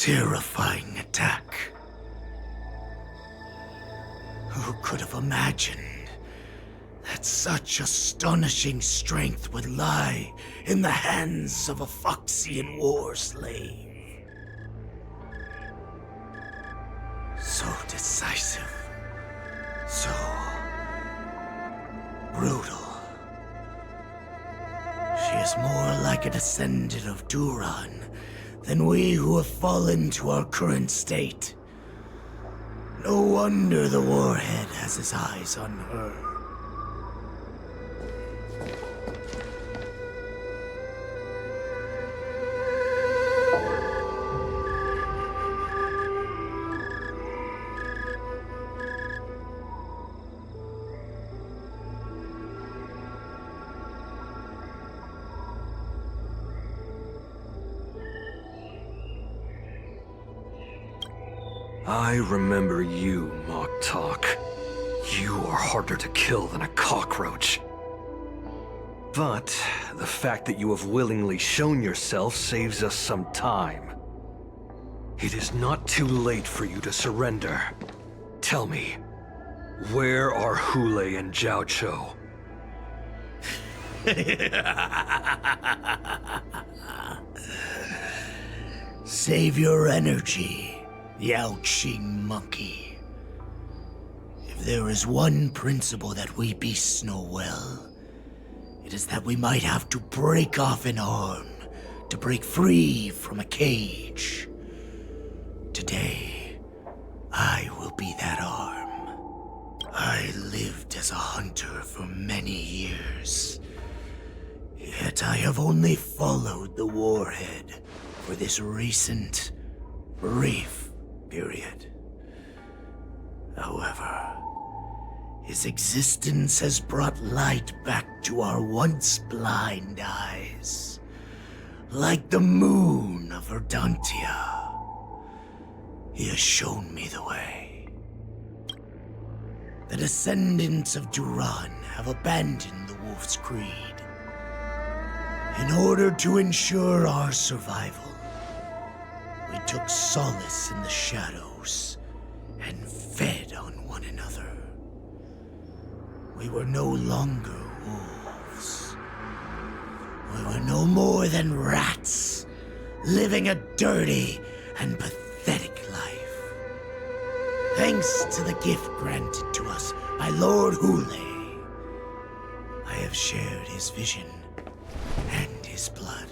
terrifying attack. Who could have imagined that such astonishing strength would lie in the hands of a Foxian war slave? So decisive, so brutal. She is more like a descendant of Duran than we who have fallen to our current state. No wonder the warhead has his eyes on her. I remember you, Mock Talk. You are harder to kill than a cockroach. But the fact that you have willingly shown yourself saves us some time. It is not too late for you to surrender. Tell me, where are Hule and Jiao Cho? Save your energy, Yao Qing monkey. If there is one principle that we beasts know well, it is that we might have to break off an arm to break free from a cage. Today, I will be that arm. I lived as a hunter for many years, yet I have only followed the warhead for this recent, brief period. However, his existence has brought light back to our once blind eyes, like the moon of Verdantia. He has shown me the way. The descendants of Duran have abandoned the Wolf's Creed. In order to ensure our survival, we took solace in the shadows and fed on one another. We were no longer wolves. We were no more than rats, living a dirty and pathetic life. Thanks to the gift granted to us by Lord Hule, I have shared his vision and his blood.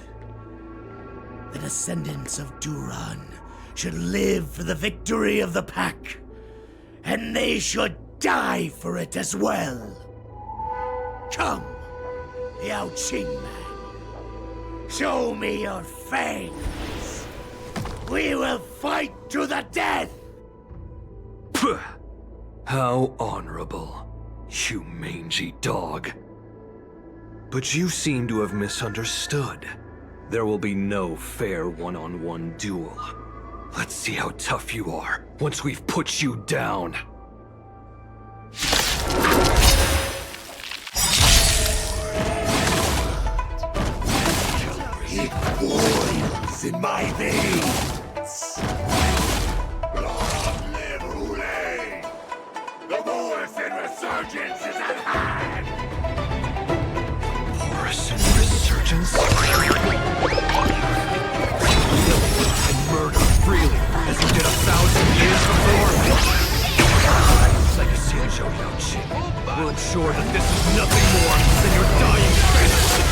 The descendants of Duran should live for the victory of the pack, and they should die for it as well. Come, Yao Qing man. Show me your fangs. We will fight to the death! Puh! How honorable, you mangy dog. But you seem to have misunderstood. There will be no fair one-on-one duel. Let's see how tough you are once we've put you down. It boils in my veins. Long live Hule! The Morrison resurgence is at hand! Morrison resurgence? And murder freely, as you did 1,000 years before? Legacy of Zhou Yao Qing will ensure that this is nothing more than your dying fantasy.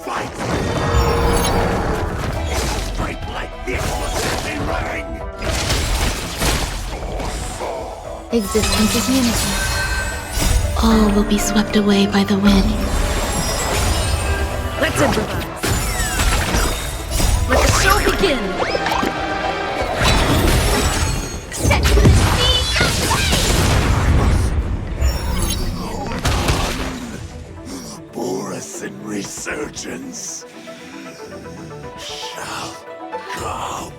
Fight! Fight like this will set me running! Existence is unity. All will be swept away by the wind. Let's improvise. Let the show begin. Set to the Morrison resurgence shall come.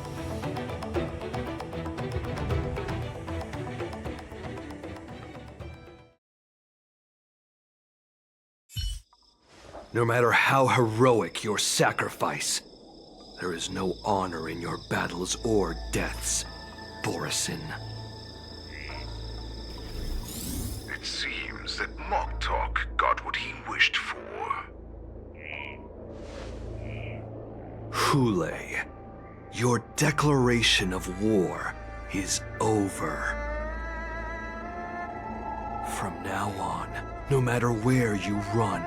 No matter how heroic your sacrifice, there is no honor in your battles or deaths, Borisin. It seems that Moktok got what he wished for. Hule, your declaration of war is over. From now on, no matter where you run,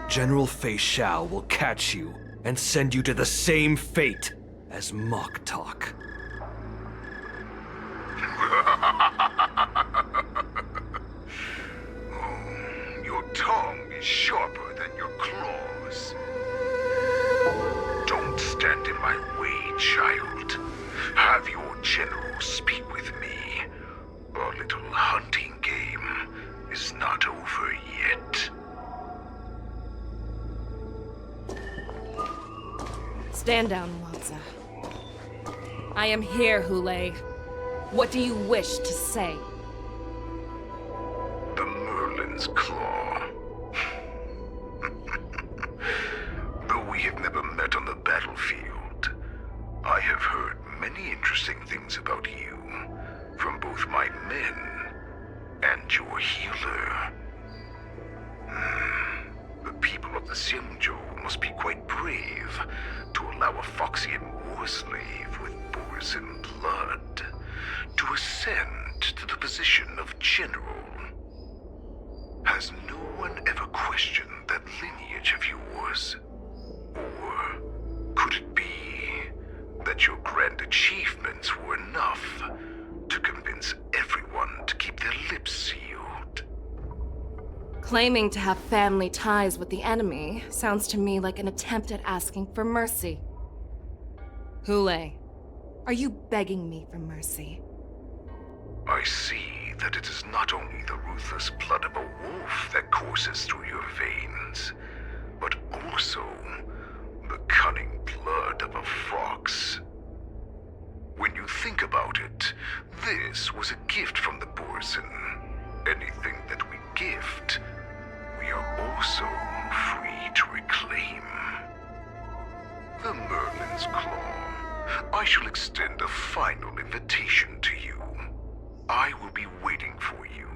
General Fei Xiao will catch you and send you to the same fate as Moktok. Your tongue is sharper than your claws. Don't stand in my way, child. Have your general speak with me. Our little hunting game is not over yet. Stand down, Watsa. I am here, Hule. What do you wish to say? The Merlin's Claw. Though we have never met on the battlefield, I have heard many interesting things about you from both my men and your healer. The people of the Xianzhou must be quite brave to allow a Foxian war slave with Borisin blood to ascend to the position of general. Has no one ever questioned that lineage of yours? Or could it be that your grand achievements were enough to convince everyone to keep their lips sealed? Claiming to have family ties with the enemy sounds to me like an attempt at asking for mercy. Hule, are you begging me for mercy? I see that it is not only the ruthless blood of a wolf that courses through your veins, but also the cunning blood of a fox. When you think about it, this was a gift from the Borisin. Anything that we gift, we are also free to reclaim. The Merlin's Claw. I shall extend a final invitation to you. I will be waiting for you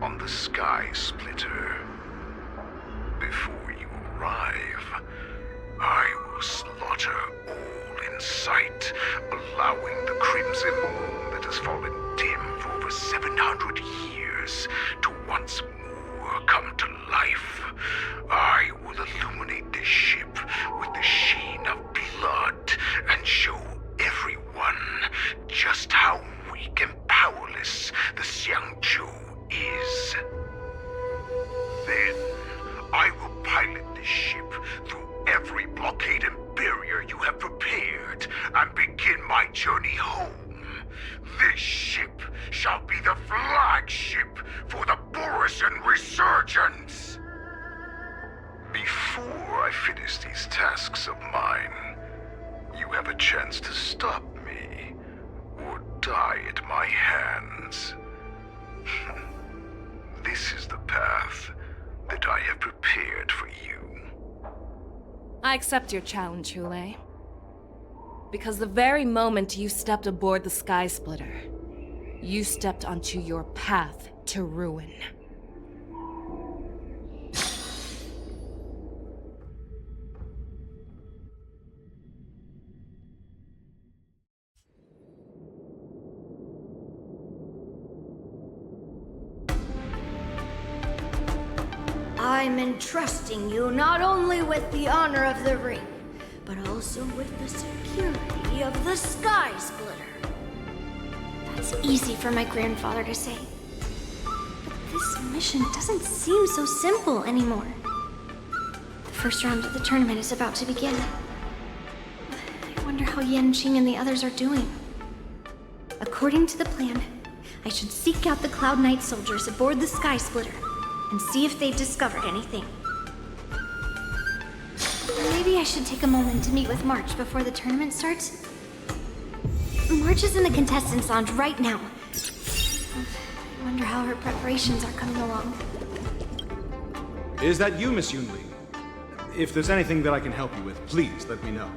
on the Sky Splitter. Before you arrive, I will slaughter all in sight, allowing the crimson moon that has fallen dim for over 700 years to once more come to life. I will illuminate this ship with the sheen of blood and show everyone just how weak and powerless the Xianzhou is. Then, I will pilot this ship through every blockade and barrier you have prepared and begin my journey home. This ship shall be the flagship for the Borisin Resurgence. Before I finish these tasks of mine, you have a chance to stop me or die at my hands. This is the path that I have prepared for you. I accept your challenge, Hule. Because the very moment you stepped aboard the Sky Splitter, you stepped onto your path to ruin. I'm entrusting you not only with the honor of the ring, but also with the security of the Sky Splitter. That's easy for my grandfather to say. But this mission doesn't seem so simple anymore. The first round of the tournament is about to begin. I wonder how Yanqing and the others are doing. According to the plan, I should seek out the Cloud Knight soldiers aboard the Sky Splitter and see if they've discovered anything. Maybe I should take a moment to meet with March before the tournament starts. March is in the contestants' lounge right now. I wonder how her preparations are coming along. Is that you, Miss Yunli? If there's anything that I can help you with, please let me know.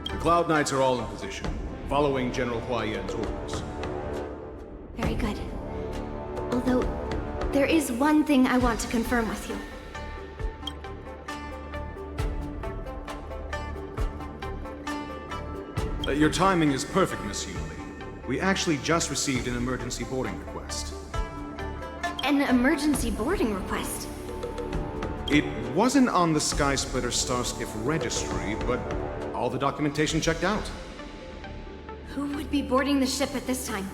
The Cloud Knights are all in position, following General Hua Yan's orders. Very good. Although, there is one thing I want to confirm with you. Your timing is perfect, Miss Yuli. We actually just received an emergency boarding request. An emergency boarding request? It wasn't on the Skysplitter Starskiff registry, but all the documentation checked out. Who would be boarding the ship at this time?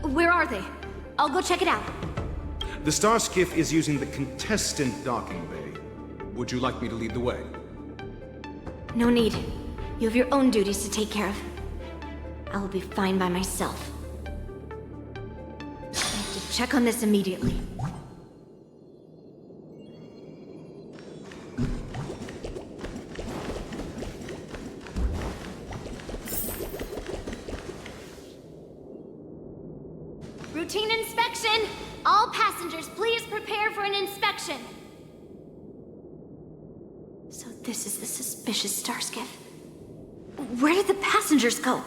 Where are they? I'll go check it out. The Starskiff is using the contestant docking bay. Would you like me to lead the way? No need. You have your own duties to take care of. I will be fine by myself. I have to check on this immediately. Routine inspection! All passengers, please prepare for an inspection! So this is the suspicious Starskiff. Where did the passengers go?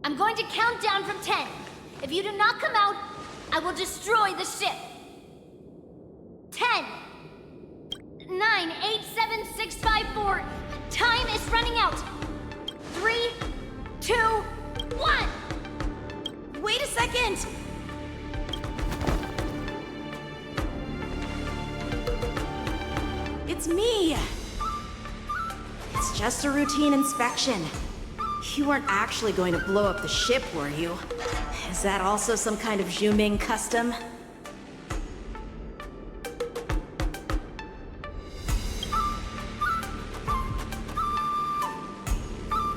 I'm going to count down from 10. If you do not come out, I will destroy the ship. 10, 9, 8, 7, 6, 5, 4. Time is running out. 3, 2, 1. Wait a second. It's me. It's just a routine inspection. You weren't actually going to blow up the ship, were you? Is that also some kind of Zhuming custom?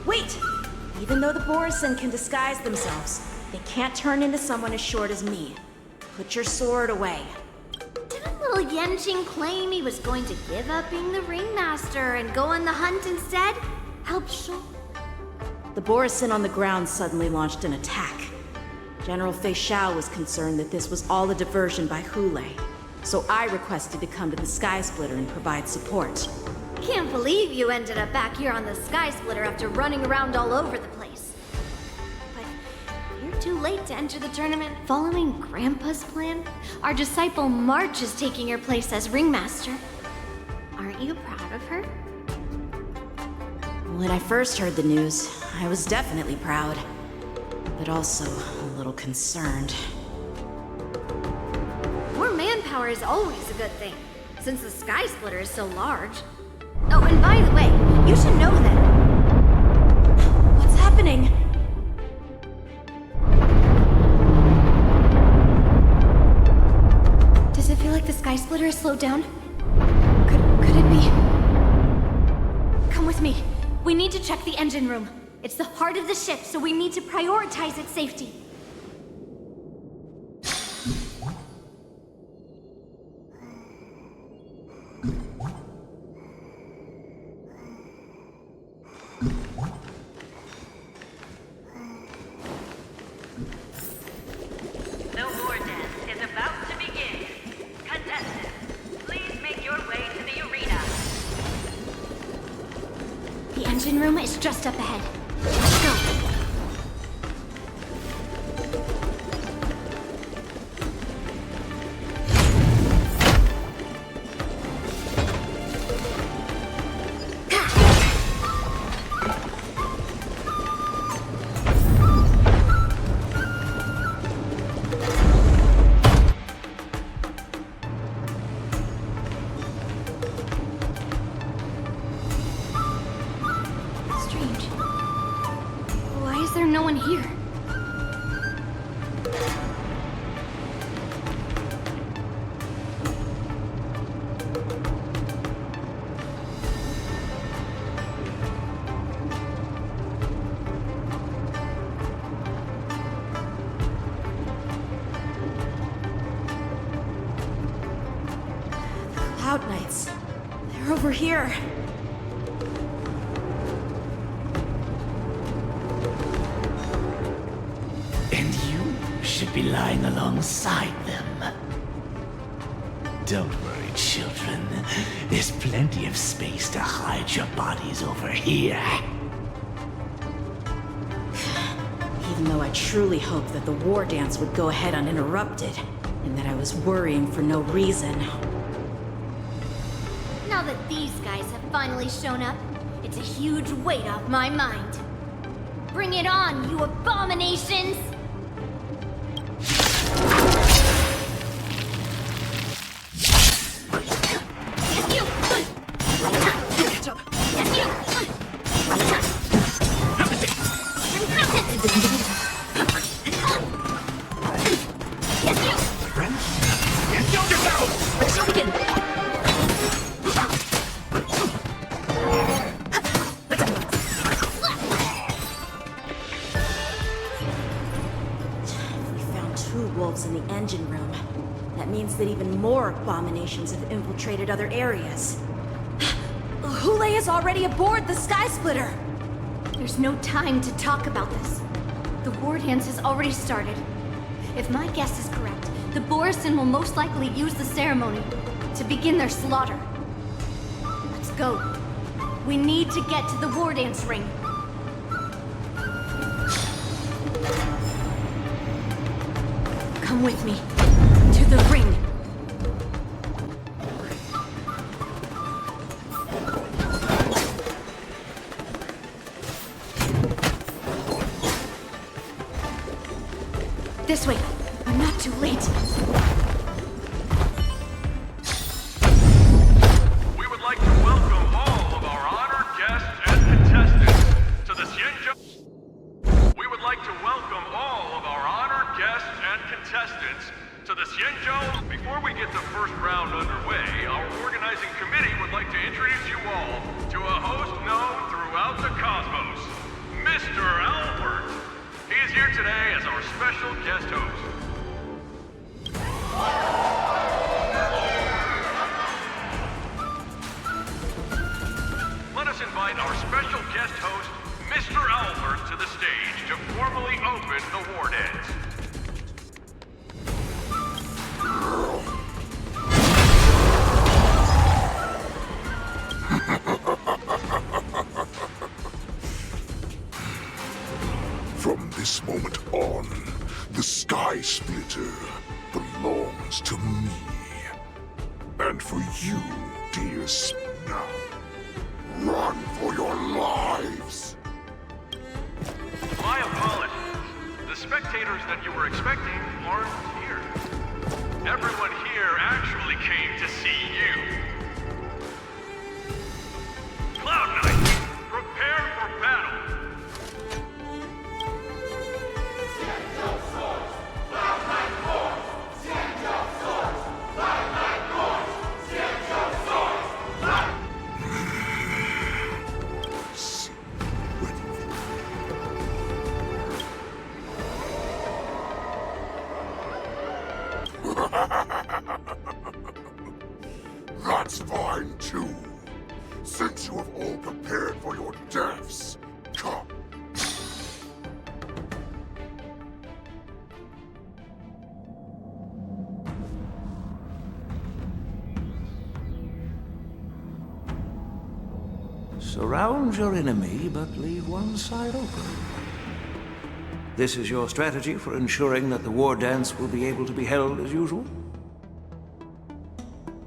Wait! Even though the Borison can disguise themselves, they can't turn into someone as short as me. Put your sword away. Didn't little Yanqing claim he was going to give up being the ringmaster and go on the hunt instead? Help Shou? The Borison on the ground suddenly launched an attack. General Fei Xiao was concerned that this was all a diversion by Hulei, so I requested to come to the Skysplitter and provide support. Can't believe you ended up back here on the Skysplitter after running around all over the place. But you're too late to enter the tournament. Following Grandpa's plan, our disciple March is taking your place as ringmaster. Aren't you proud of her? When I first heard the news, I was definitely proud, but also a little concerned. More manpower is always a good thing, since the Skysplitter is so large. Oh, and by the way, you should know that... What's happening? Does it feel like the Skysplitter has slowed down? Could it be? Come with me. We need to check the engine room. It's the heart of the ship, so we need to prioritize its safety. The war dance is about to begin. Contestants, please make your way to the arena. The engine room is just up ahead. Let's go. Strange. Why is there no one here? Cloud Knights. They're over here. And you should be be lying alongside them. Don't worry, children. There's plenty of space to hide your bodies over here. Even though I truly hoped that the war dance would go ahead uninterrupted, and that I was worrying for no reason. Now that these guys have finally shown up, it's a huge weight off my mind. Bring it on, you abominations! In the engine room. That means that even more abominations have infiltrated other areas. Hule is already aboard the Sky Splitter! There's no time to talk about this. The war dance has already started. If my guess is correct, the Borisin will most likely use the ceremony to begin their slaughter. Let's go. We need to get to the war dance ring. Come with me. To the ring. This way. I'm not too late. We would like to welcome all of our honored guests and contestants to the We would like to welcome all of our honored guests and contestants to the Xianzhou. Before we get the first round underway, our organizing committee would like to introduce you all to a host known throughout the cosmos, Mr. Albert. He is here today as our special guest host. Let us invite our special guest host, Mr. Albert, to the stage to formally open the war dance. From this moment on, the Sky Splitter belongs to me. And for you, dear now, run for your lives! My apologies. The spectators that you were expecting aren't here. Everyone here actually came to see you. Cloud Knight, prepare for battle. That's fine too. Since you have all prepared for your deaths, come. Surround your enemy, but leave one side open. This is your strategy for ensuring that the war dance will be able to be held as usual?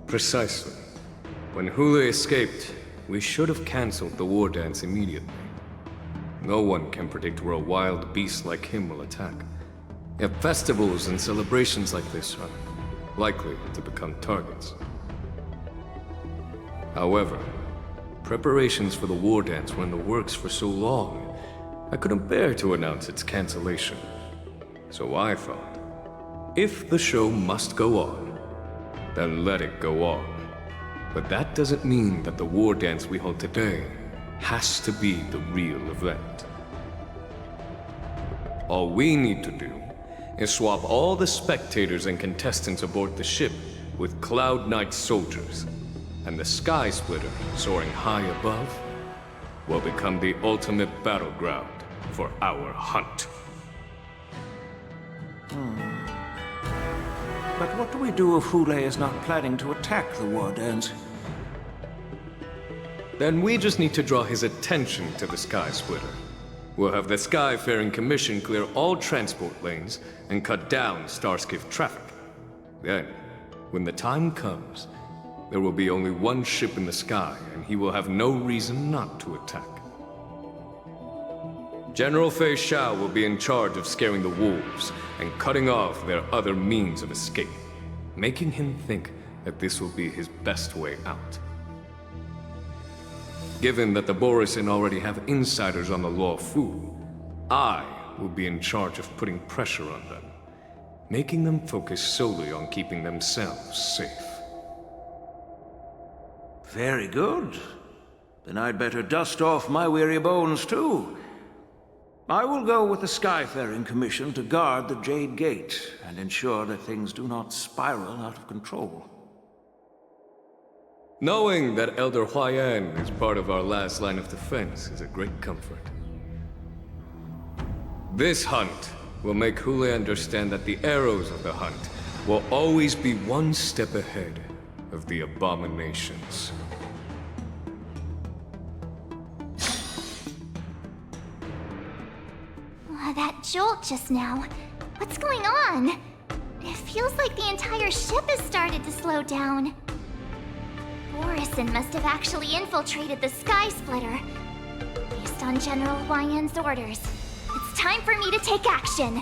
Precisely. When Hule escaped, we should have cancelled the war dance immediately. No one can predict where a wild beast like him will attack. Yet festivals and celebrations like this are likely to become targets. However, preparations for the war dance were in the works for so long, I couldn't bear to announce its cancellation. So I thought, if the show must go on, then let it go on. But that doesn't mean that the war dance we hold today has to be the real event. All we need to do is swap all the spectators and contestants aboard the ship with Cloud Knight's soldiers, and the Sky Splitter, soaring high above, will become the ultimate battleground for our hunt. But what do we do if Hule is not planning to attack the war dance? Then we just need to draw his attention to the Sky Splitter. We'll have the Skyfaring Commission clear all transport lanes and cut down Starskiff traffic. Then, when the time comes, there will be only one ship in the sky, and he will have no reason not to attack. General Fei Xiao will be in charge of scaring the wolves and cutting off their other means of escape, making him think that this will be his best way out. Given that the Borisin already have insiders on the Luo Fu, I will be in charge of putting pressure on them, making them focus solely on keeping themselves safe. Very good. Then I'd better dust off my weary bones, too. I will go with the Skyfaring Commission to guard the Jade Gate and ensure that things do not spiral out of control. Knowing that Elder Huayan is part of our last line of defense is a great comfort. This hunt will make Hule understand that the arrows of the hunt will always be one step ahead of the abominations. That jolt just now. What's going on? It feels like the entire ship has started to slow down. Borisin must have actually infiltrated the Sky Splitter. Based on General Huayan's orders, it's time for me to take action.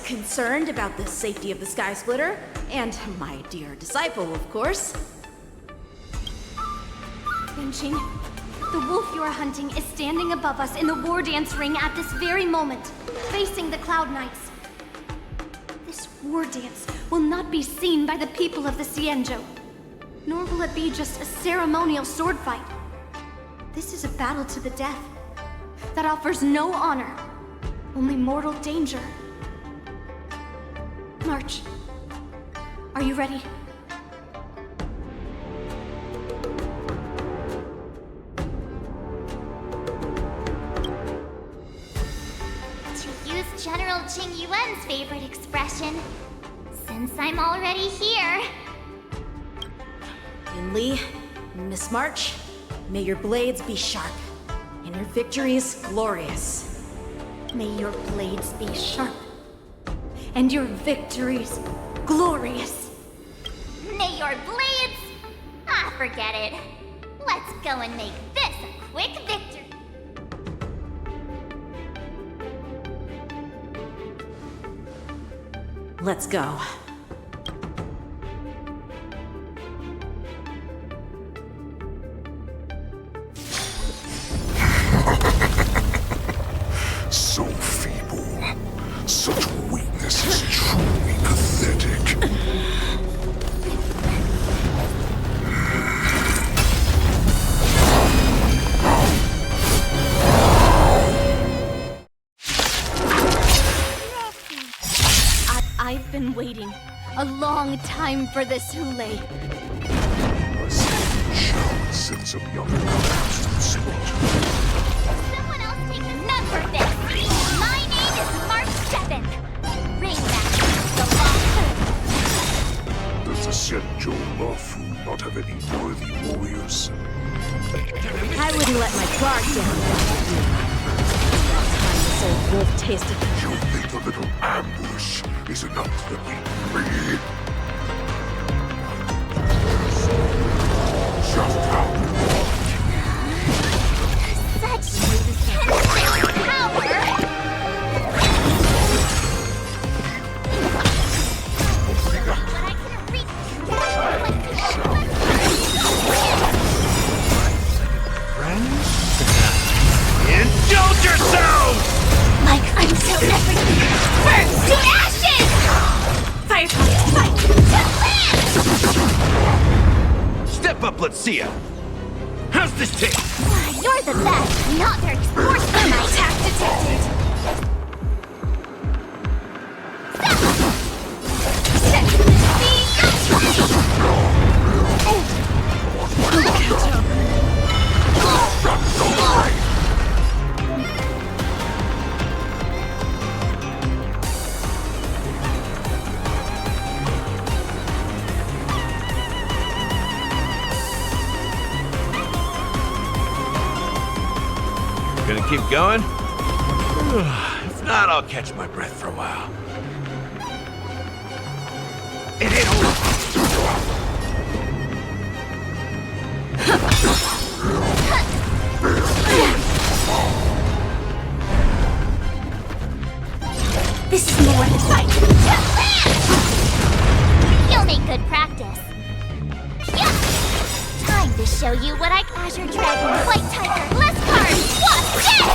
Concerned about the safety of the Sky Splitter, and my dear disciple, of course. Yanqing, the wolf you are hunting is standing above us in the war dance ring at this very moment, facing the Cloud Knights. This war dance will not be seen by the people of the Xianzhou, nor will it be just a ceremonial sword fight. This is a battle to the death that offers no honor, only mortal danger. March. Are you ready? To use General Qing Yuan's favorite expression, since I'm already here. Yunli, Miss March, may your blades be sharp, and your victories glorious. May your blades be sharp, and your victories glorious. May your blades... Ah, forget it. Let's go and make this a quick victory. Let's go. So feeble. Such weakness is truly pathetic. waiting a long time for this, Hule. Send some young guys to the spot. Someone else take the nut for this! My name is March 7th. Ringmaster of the Law. Does the Xianzhou Mafu not have any worthy warriors? I wouldn't let my guard down. That time this old wolf tasted the You think a little ambush is enough to beat me? Just how you want. Such insane power! But I couldn't reach Indulge yourselves! like until everything burns to ashes! Firefly, fight to land! Step up, let's see ya. How's this take? You're the best, not very sportsman. Attack detected. Set to the speed of Gonna keep going? If not, I'll catch my breath for a while. It ain't over. This is more than fight. You'll make good practice. Yeah. Time to show you what I Azure Dragon, White Tiger, less cards. What's this?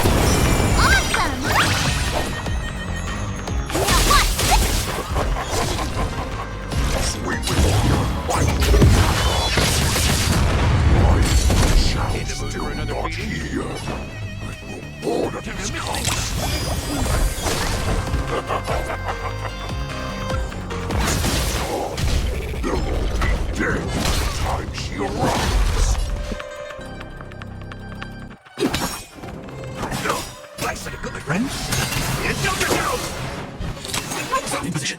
Awesome. Now watch this. Time she arrives. Nice like a good, my friend. Indulge yourself! In position.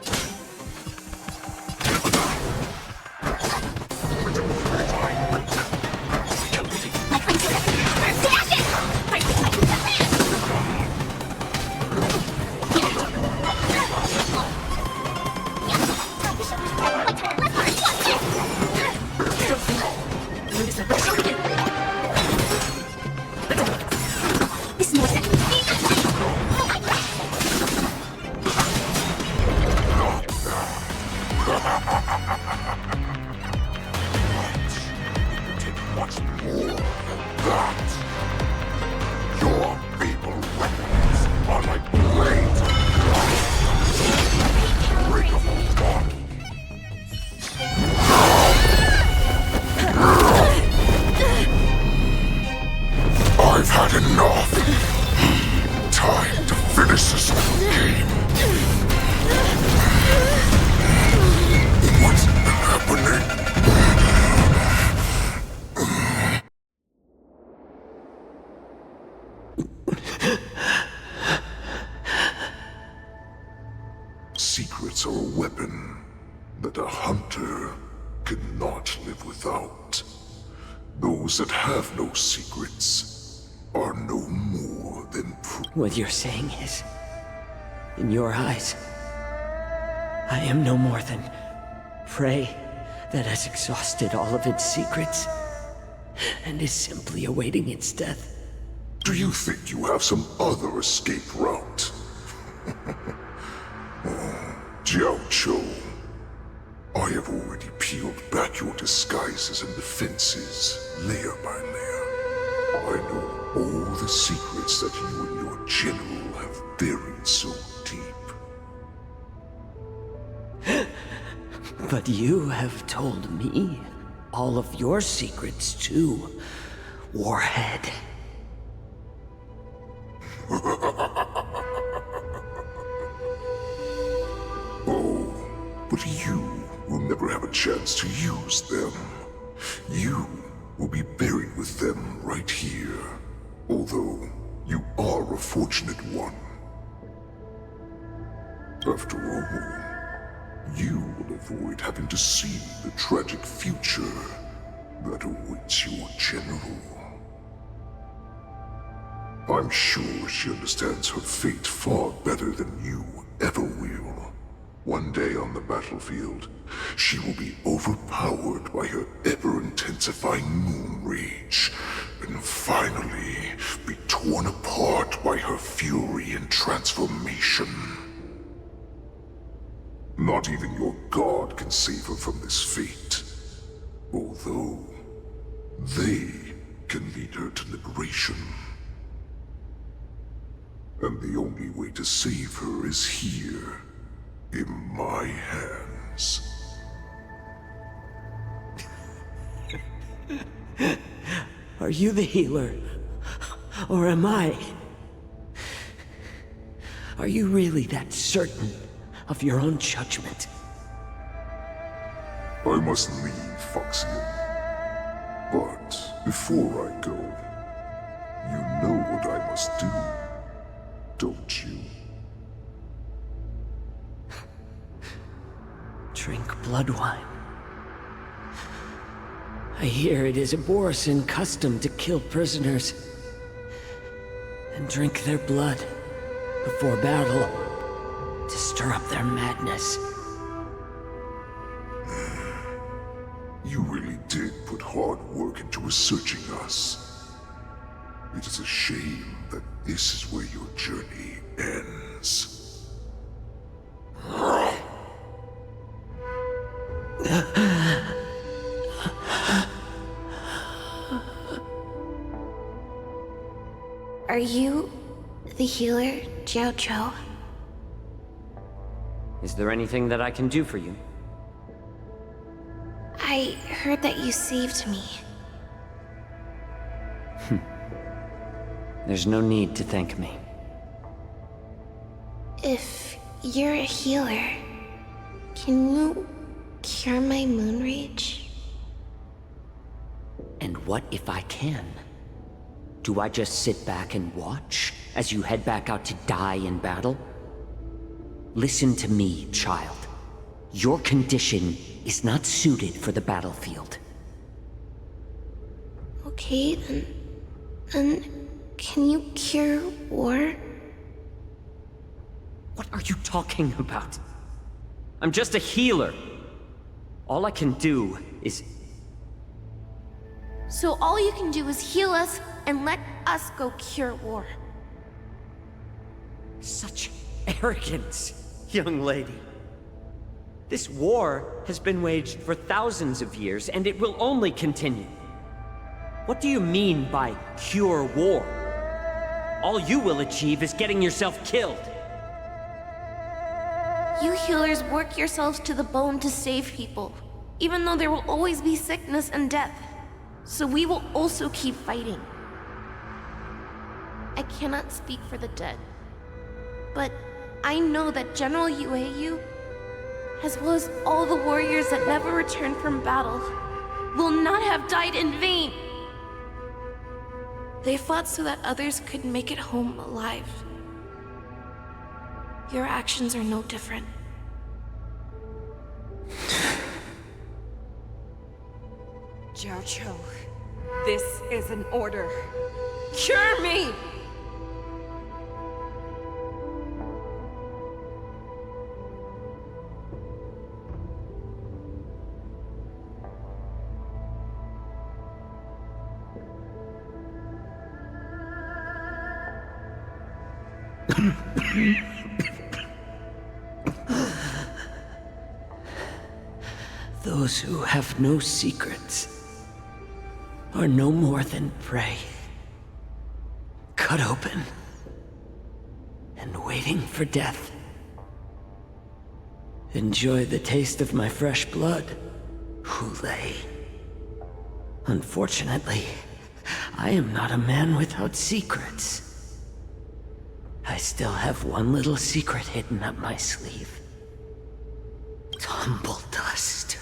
Much more than that. Your feeble weapons are like blades of glass. Breakable body. I've had enough. Time to finish this game. What's happening? Secrets are a weapon that a hunter cannot live without. Those that have no secrets are no more than What you're saying is, in your eyes, I am no more than prey that has exhausted all of its secrets and is simply awaiting its death. Do you think you have some other escape route? Jiao, I have already peeled back your disguises and defenses, layer by layer. I know all the secrets that you and your general have buried so deep. But you have told me all of your secrets too, Warhead. Oh, but you will never have a chance to use them. You will be buried with them right here, although you are a fortunate one. After all, you will avoid having to see the tragic future that awaits your general. I'm sure she understands her fate far better than you ever will. One day on the battlefield, she will be overpowered by her ever-intensifying moon rage, and finally be torn apart by her fury and transformation. Not even your god can save her from this fate, although they can lead her to liberation. And the only way to save her is here, in my hands. Are you the healer? Or am I? Are you really that certain of your own judgment? I must leave, Foxian. But before I go, you know what I must do, don't you? Drink blood wine. I hear it is a Borisin custom to kill prisoners and drink their blood before battle to stir up their madness. You really did put hard work into researching us. It is a shame that this is where your journey ends. Are you the healer, Jiao Zhou? Is there anything that I can do for you? I heard that you saved me. There's no need to thank me. If you're a healer, can you cure my moon rage? And what if I can? Do I just sit back and watch as you head back out to die in battle? Listen to me, child. Your condition is not suited for the battlefield. Okay, then can you cure war? What are you talking about? I'm just a healer. All I can do is... So all you can do is heal us and let us go cure war. Such arrogance, young lady. This war has been waged for thousands of years, and it will only continue. What do you mean by cure war? All you will achieve is getting yourself killed. You healers work yourselves to the bone to save people, even though there will always be sickness and death. So we will also keep fighting. I cannot speak for the dead, but I know that General Yueyu, as well as all the warriors that never returned from battle, will not have died in vain. They fought so that others could make it home alive. Your actions are no different. Jiao Zhou, this is an order. Cure me! Those who have no secrets are no more than prey. Cut open and waiting for death. Enjoy the taste of my fresh blood, Hulei. Unfortunately, I am not a man without secrets. I still have one little secret hidden up my sleeve. humble dust.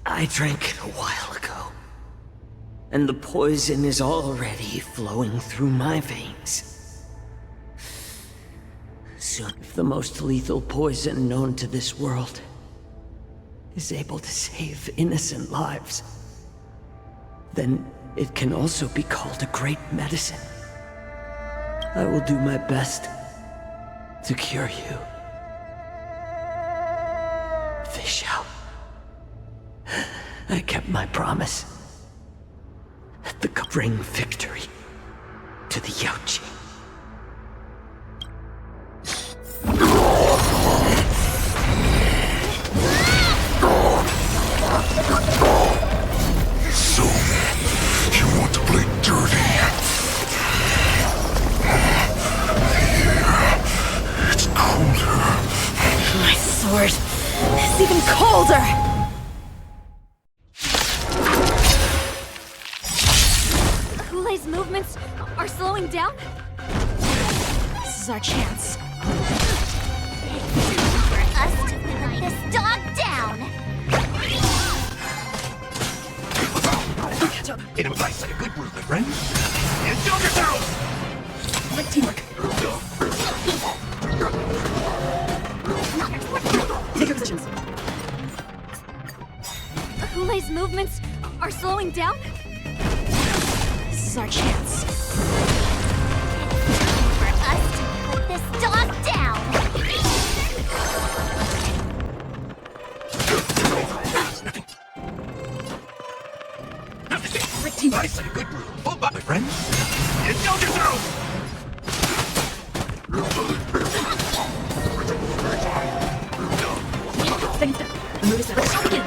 I drank it a while ago, and the poison is already flowing through my veins. Soon, if the most lethal poison known to this world is able to save innocent lives, then it can also be called a great medicine. I will do my best to cure you. Xiao. I kept my promise. The bring victory to the Yaoqi. So, you want to play dirty? Yeah, it's colder. My sword is even colder! Hulei's movements are slowing down? This is our chance. For us to put this dog down! It implies like a good move, my friend. Indulge yourself! Like teamwork. Take your positions. Hulei's movements are slowing down? This is our chance. For us to put this dog down! Implies like a good move. Hold back, my friend. Indulge yourself! Second step. The move is set. Let's begin.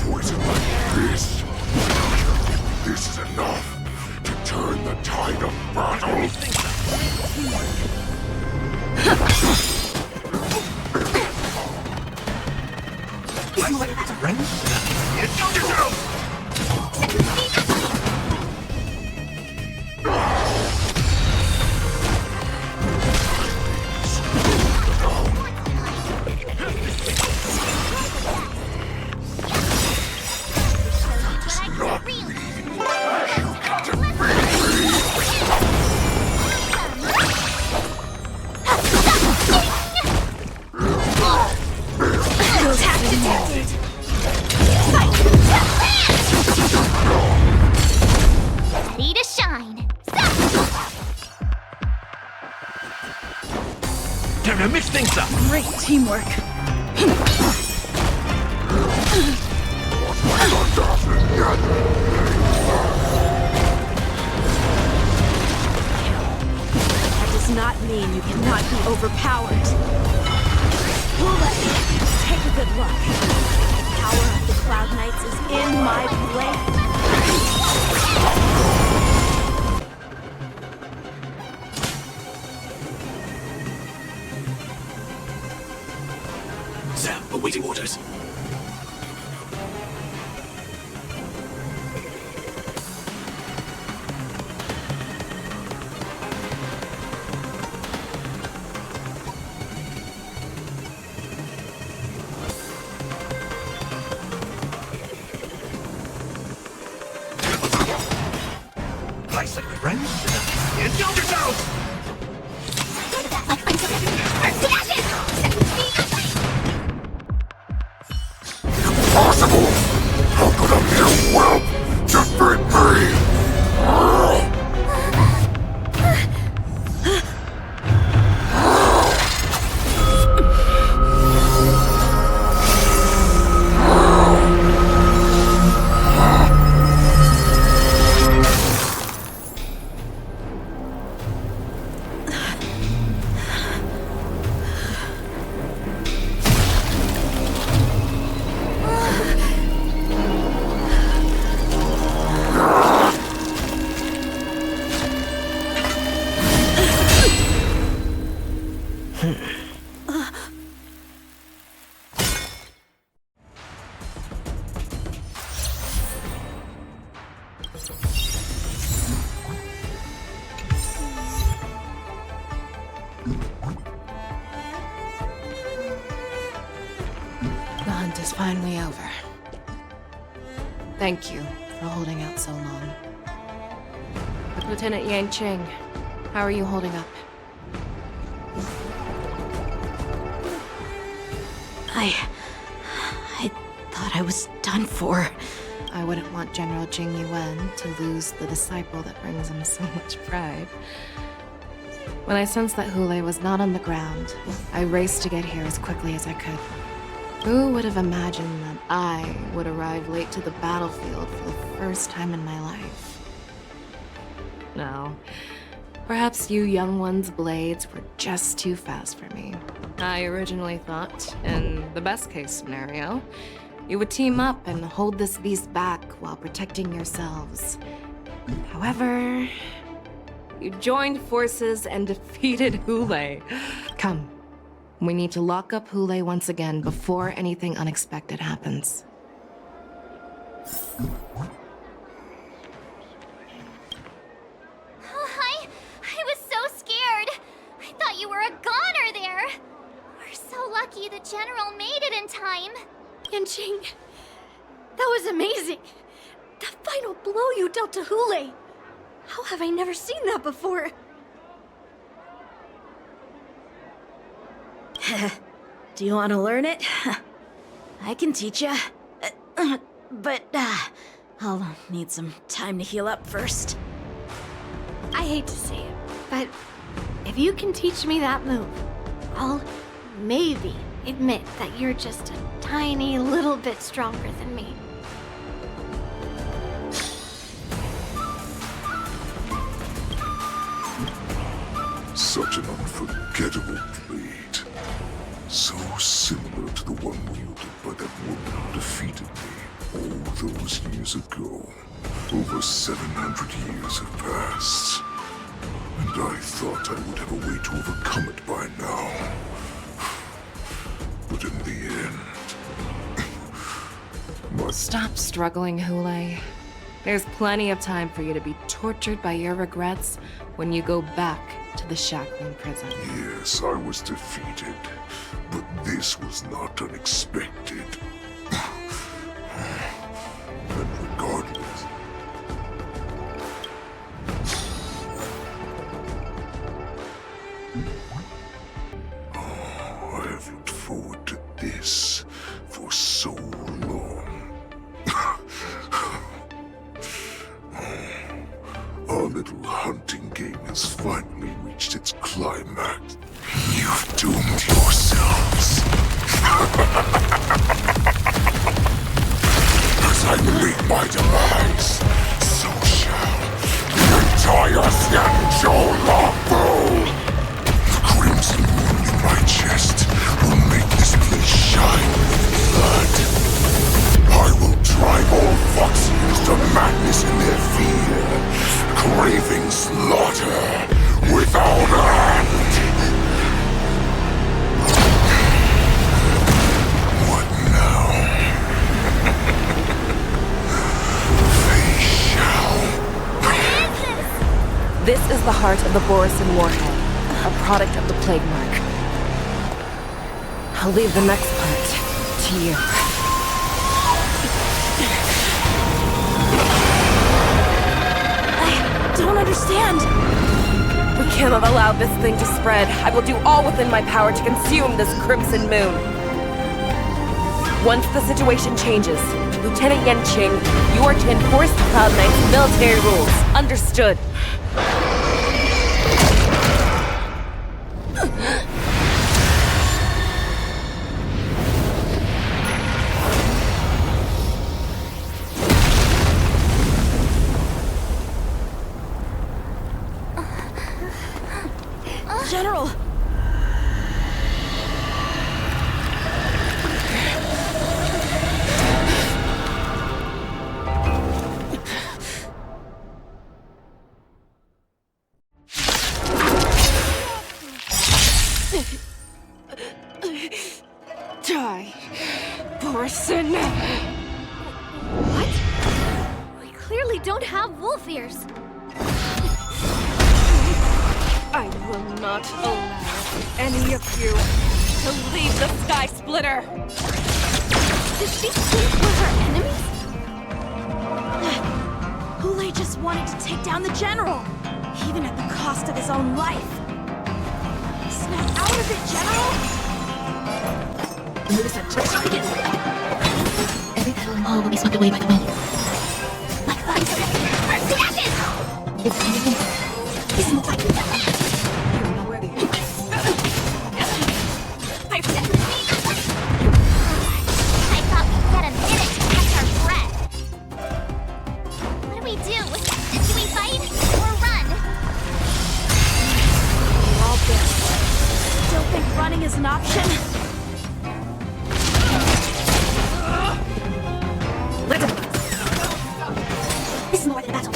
Poison like this. This is enough to turn the tide of battle. Friend? Indulge yourself! Ready to shine! Time to mix things up! Great teamwork. That does not mean you cannot be overpowered. Hulei, take a good look. The power of the Cloud Knights is in my blade. Sam, awaiting orders. Nice, my friend. Indulge yourself! Impossible! How could a mere whelp defeat me? is finally over. Thank you for holding out so long. But Lieutenant Yanqing, how are you holding up? I thought I was done for. I wouldn't want General Jing Yuan to lose the disciple that brings him so much pride. When I sensed that Hule was not on the ground, I raced to get here as quickly as I could. Who would have imagined that I would arrive late to the battlefield for the first time in my life? No. Perhaps you young ones' blades were just too fast for me. I originally thought, in the best-case scenario, you would team up and hold this beast back while protecting yourselves. However, you joined forces and defeated Hule. Come, we need to lock up Hule once again before anything unexpected happens. I was so scared. I thought you were a goner there. We're so lucky the General made it in time. Yanqing, that was amazing. The final blow you dealt to Hule. How have I never seen that before? Do you want to learn it? I can teach you. But I'll need some time to heal up first. I hate to say it, but if you can teach me that move, I'll maybe admit that you're just a tiny little bit stronger than me. Such an unforgettable blade. So similar to the one wielded by that woman who defeated me all those years ago. Over 700 years have passed. And I thought I would have a way to overcome it by now. But in the end... Stop struggling, Hule. There's plenty of time for you to be tortured by your regrets when you go back to the shackling prison. Yes, I was defeated. But this was not unexpected. And regardless... I have looked forward to this for so long. Our little hunting game has finally reached its climax. You've doomed yourselves. As I meet my demise, so shall the entire Xianzhou Longbow. The crimson moon in my chest will make this place shine with blood. I will drive all Foxians to madness in their fear, craving slaughter without end. What now? They shall. This is the heart of the Borisin warhead, a product of the Plague Mark. I'll leave the next part to you. I don't understand. We cannot allow this thing to spread. I will do all within my power to consume this crimson moon. Once the situation changes, Lieutenant Yanqing, you are to enforce the Cloud Knight's military rules. Understood. General! Die, Borisin! What? We clearly don't have wolf ears. I will not allow any of you to leave the Sky Splitter! Did she think we're her enemies? Hule just wanted to take down the general, even at the cost of his own life. Snap out of it, General! All will be swept away by the wind. Like thunder. I thought we'd get a minute to catch our breath. What do we do? Do we fight or run? We're all dead. Still think running is an option? This is more than a battle.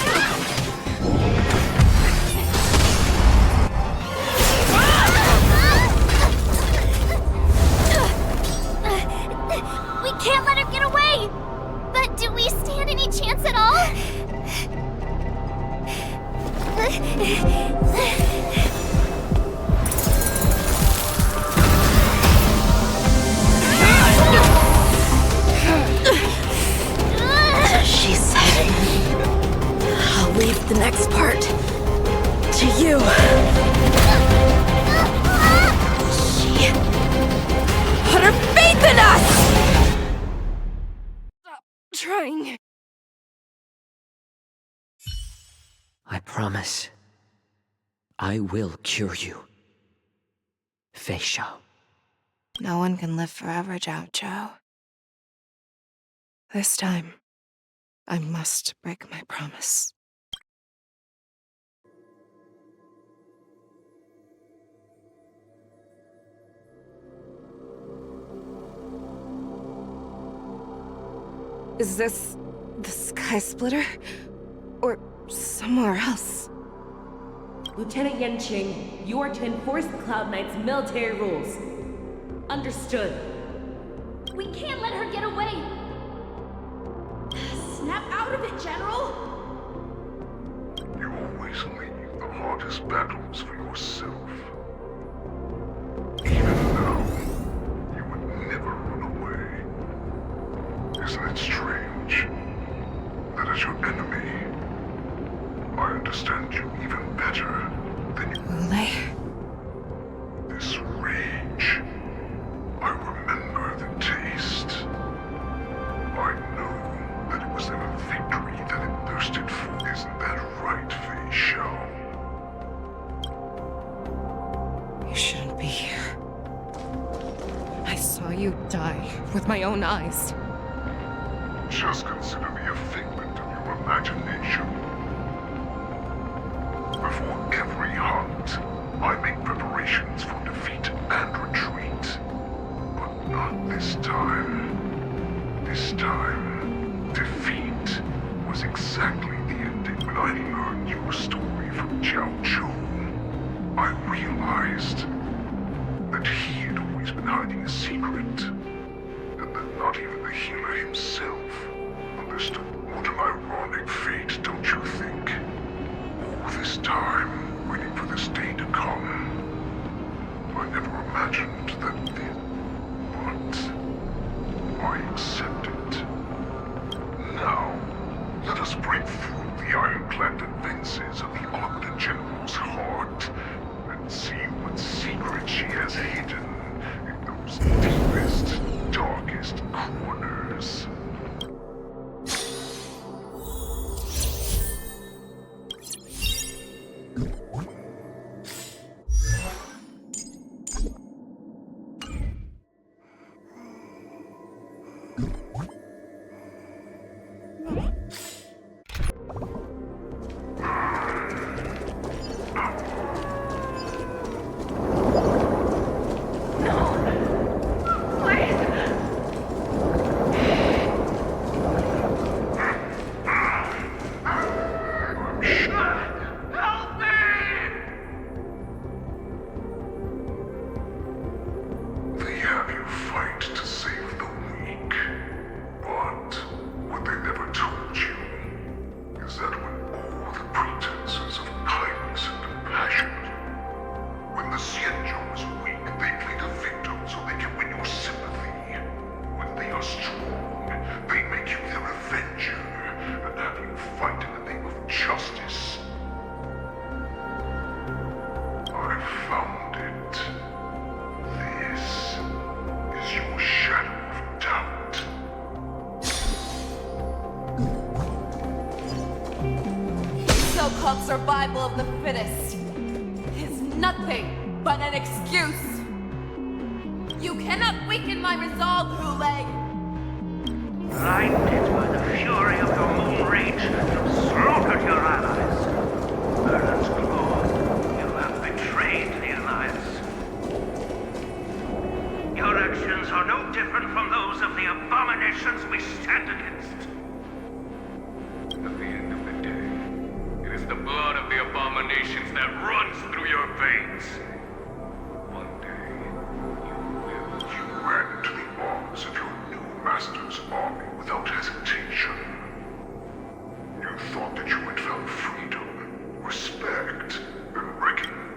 We can't let her get away! But do we stand any chance at all? She said, I'll leave the next part to you. She put her faith in us! Stop trying. I promise. I will cure you. Fei Xiao. No one can live forever, Zhao Zhao. This time, I must break my promise. Is this the Sky Splitter? Or somewhere else? Lieutenant Yanqing, you are to enforce the Cloud Knight's military rules. Understood. We can't let her get away! Snap out of it, General! You always leave the hardest battles for yourself. Even now, you would never run away. Isn't it strange that as your enemy, I understand you even better than you... Hule? This rage, I remember the taste. I know that it was never victory that it thirsted for. Isn't that right, Fei Xiao? You shouldn't be here. I saw you die with my own eyes. Just consider me a figment of your imagination. Before every hunt, I make preparations for defeat and retreat. But not this time. This time, defeat was exactly the ending. When I learned your story from Zhao Zhou, I realized that he had always been hiding a secret, and that not even the healer himself understood. What an ironic fate, don't you think? All this time, waiting for this day to come. I never imagined that then, but I accept it. Now, let us break through the ironclad defenses of the Omnipotent General's heart and see what secret she has hidden in those deepest, darkest corners. justice. I found it. This is your shadow of doubt. So-called survival of the fittest is nothing but an excuse. You cannot weaken my resolve, Hule. Blinded by the fury of your moon rage, you slaughtered your allies. Merlin's claw, you have betrayed the Alliance. Your actions are no different from those of the abominations we stand against. At the end of the day, it is the blood of the abominations that runs through your veins. One day, you ran to the arms of your new master's army without hesitation. You thought that you had found freedom, respect, and reckoning.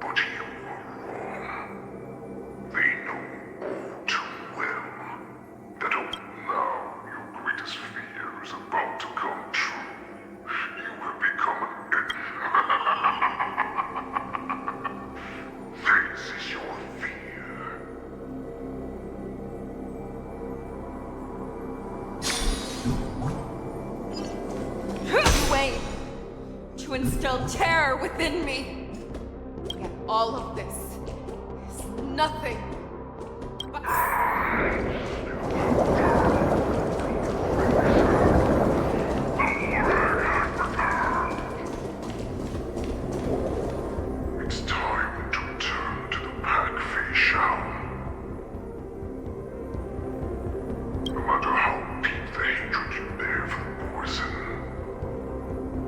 But you were wrong. They know all too well that now your greatest fear is about to come true. You have become an This is your fear. Way to instill terror within me. Yet all of this is nothing but... It's time to return to the pack, xiao. No matter how deep the hatred you bear for the poison,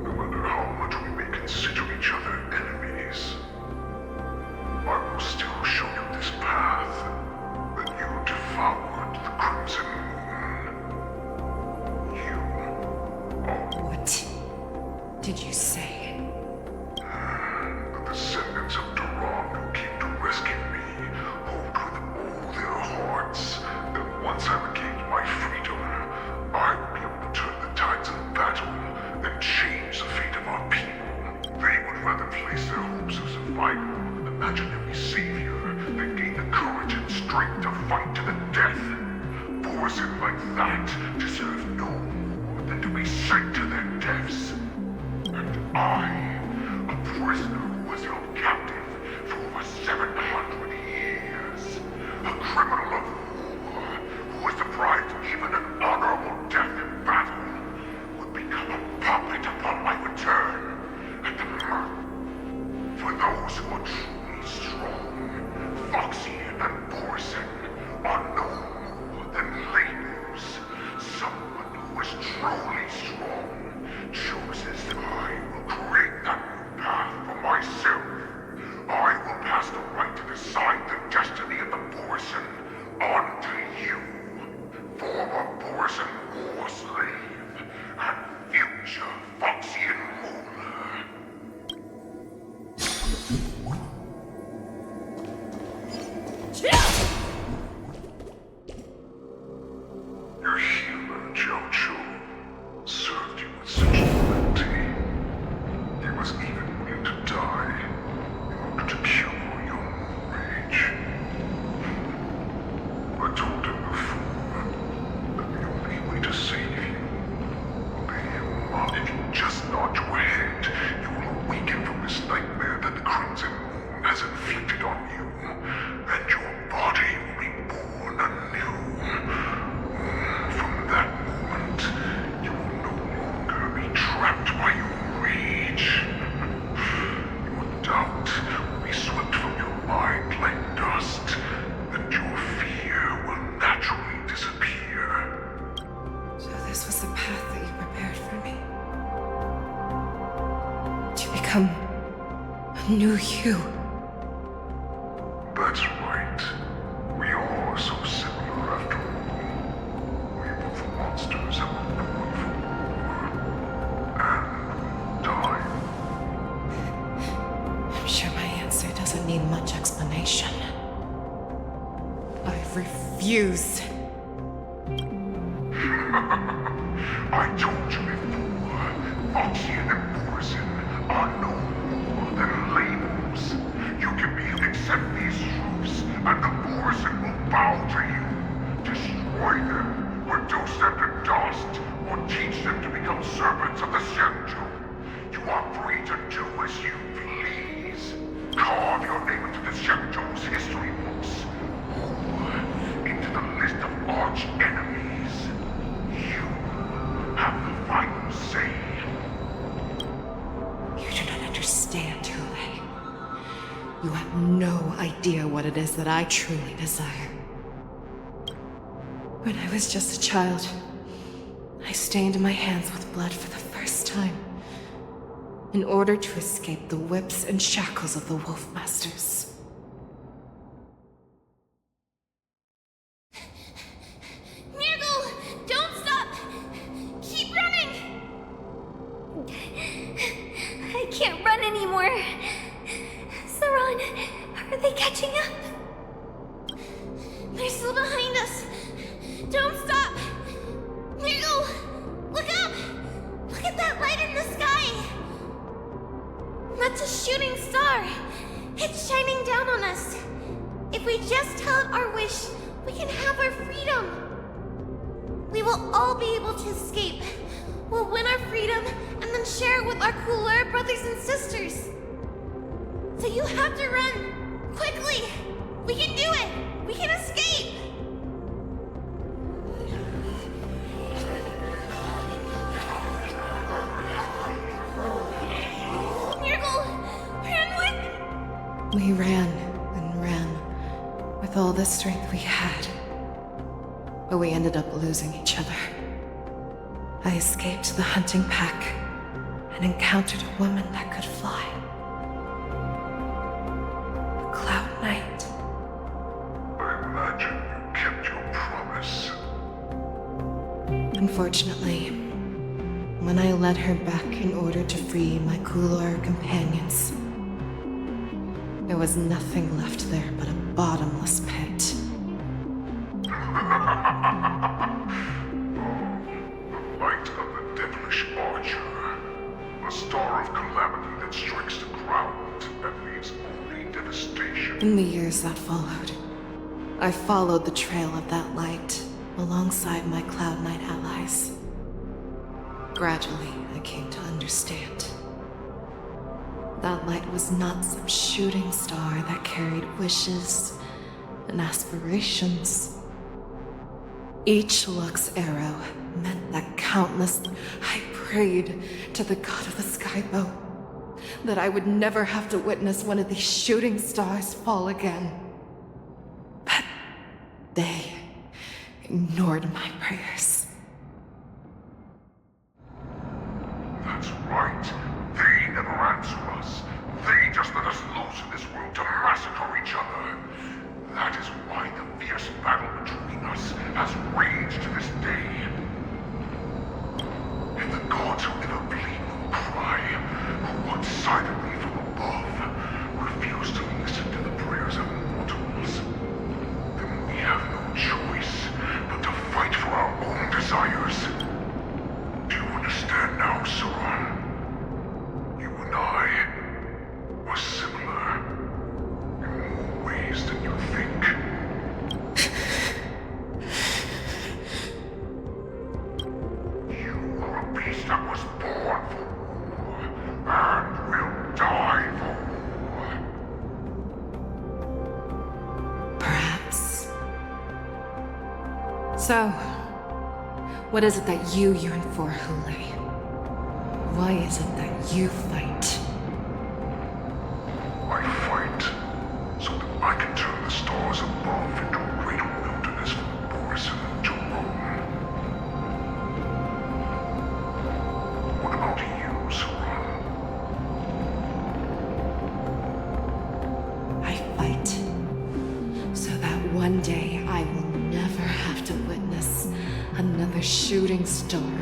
no matter how much we may consider each other enemies, I will still show you this path that you devoured the Crimson Moon. You are What did you say? the descendants of Duran who came to rescue me hoped with all their hearts that once I regained my freedom, I would be able to turn the tides of battle and change the fate of our people. They would rather place their hopes of survival on an imaginary savior than gain the courage and strength to fight to the death. Poison like that deserve no more than to be sent to their deaths. And I, a prisoner who was held captive for over 700 years, a criminal of war who was deprived even an honorable death in battle, would become a puppet upon my return. And for those who are truly strong, Foxy and Borson are no more than labels. Someone who is truly strong chooses that I will create that new path for myself. I will pass the right to decide the destiny of the Borson on to you, former Borson war slave and future Foxian ruler. Your healer, Jiao served you with such loyalty. He was even willing to die in order to cure your moon rage. I told him before that the only way to save you will be if you just nod your head, you will awaken from this nightmare that the Crimson Moon has inflicted on you, and your body will be born anew. From that moment, you will no longer be trapped by your rage. Your doubt will be swept from your mind like dust, and your fear will naturally disappear. So this was the path that you prepared for me. To become a new you. That's right. We are so similar after all. We are both monsters and were born for war. And die. I'm sure my answer doesn't need much explanation. I refuse. I told you before, Oxien and Morrison are no more than labels. You can accept these truths, and the Morrison will bow to you. Destroy them, reduce them to dust, or teach them to become servants of the Xianzhou. You are free to do as you please. Carve your name into the Xianzhou's history books, or into the list of arch enemies. You have the final say. You do not understand, Hule. You have no idea what it is that I truly desire. When I was just a child, I stained my hands with blood for the first time, in order to escape the whips and shackles of the Wolf Masters. Nurgle! Don't stop! Keep running! I can't run anymore. Saran, are they catching up? They're still behind us. Don't stop! Nurgle! Look up! Look at that light in the sky! That's a shooting star. It's shining down on us. If we just tell it our wish, we can have our freedom. We will all be able to escape. We'll win our freedom and then share it with our cooler brothers and sisters. So you have to run. Quickly! We can do it! We can escape! We ran and ran with all the strength we had, but we ended up losing each other. I escaped the hunting pack and encountered a woman that could fly. A Cloud Knight. I imagine you kept your promise. Unfortunately, when I led her back in order to free my Kulor companions, there was nothing left there but a bottomless pit. The light of the devilish archer. A star of calamity that strikes the ground and leaves only devastation. In the years that followed, I followed the trail of that light alongside my Cloud Knight allies. Gradually, I came to understand. That light was not some shooting star that carried wishes and aspirations. Each Lux arrow meant that countless... I prayed to the god of the skybow that I would never have to witness one of these shooting stars fall again. But they ignored my prayers. That's right. They never answer us. They just let us loose in this world to massacre each other. That is why the fierce battle between us has raged to this day. And the gods who never bleed nor cry, who watch silently from above, refuse to listen to the prayers of mortals. Then we have no choice but to fight for our own desires. Do you understand now, Saran? You and I are similar in more ways than you think. You are a beast that was born for war and will die for war. Perhaps. So, what is it that you yearn for, Hule? Why is it that you fight? I fight so that I can turn the stars above into a greater wilderness for Morrison and Jerome. What about you, Saran? I fight so that one day I will never have to witness another shooting star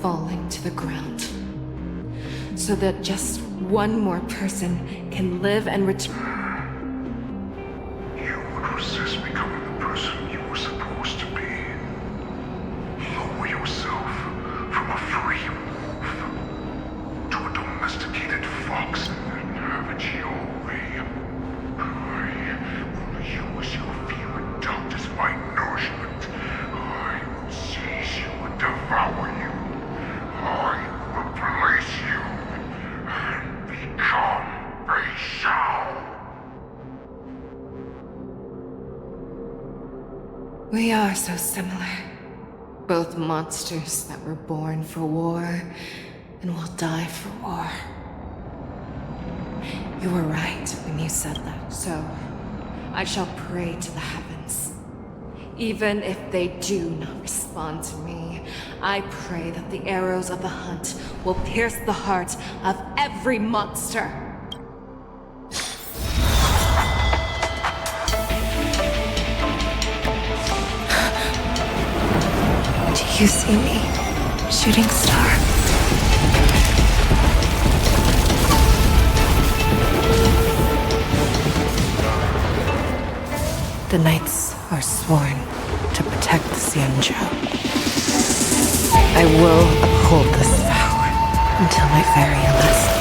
falling to the ground. So that just one more person can live and return. You would resist becoming the person you were supposed to be. Lower yourself from a free wolf. We are so similar. Both monsters that were born for war and will die for war. You were right when you said that, so I shall pray to the heavens. Even if they do not respond to me, I pray that the arrows of the hunt will pierce the heart of every monster. Do you see me, shooting star? The knights are sworn to protect the Xianzhou. I will uphold this vow until my very last day.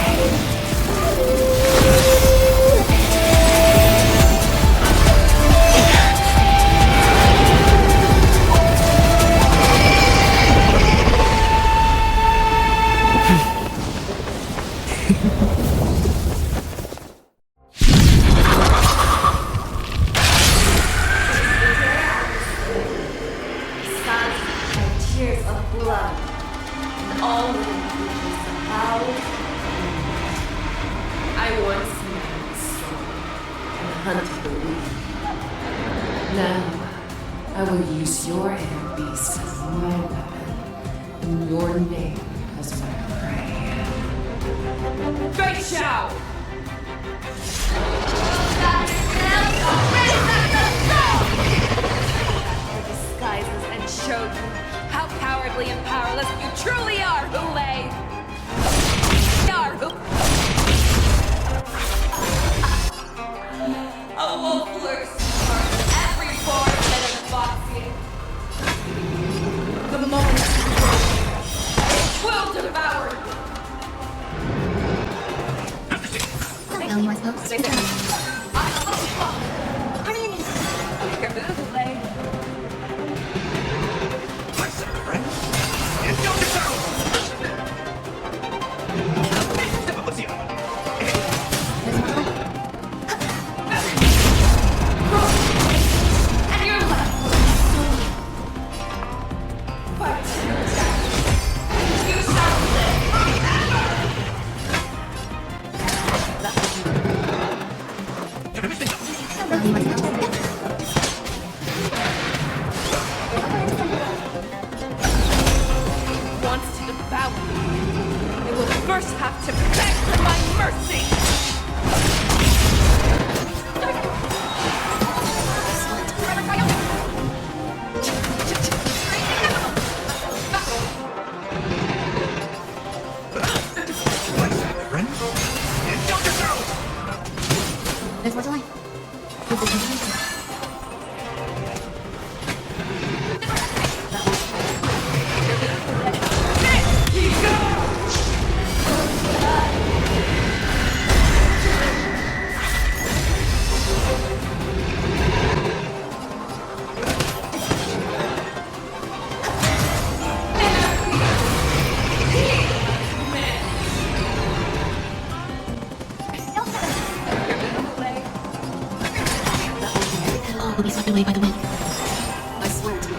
Will be swept away by the wind. I swear to you.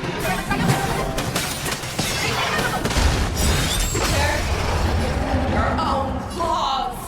Your own claws!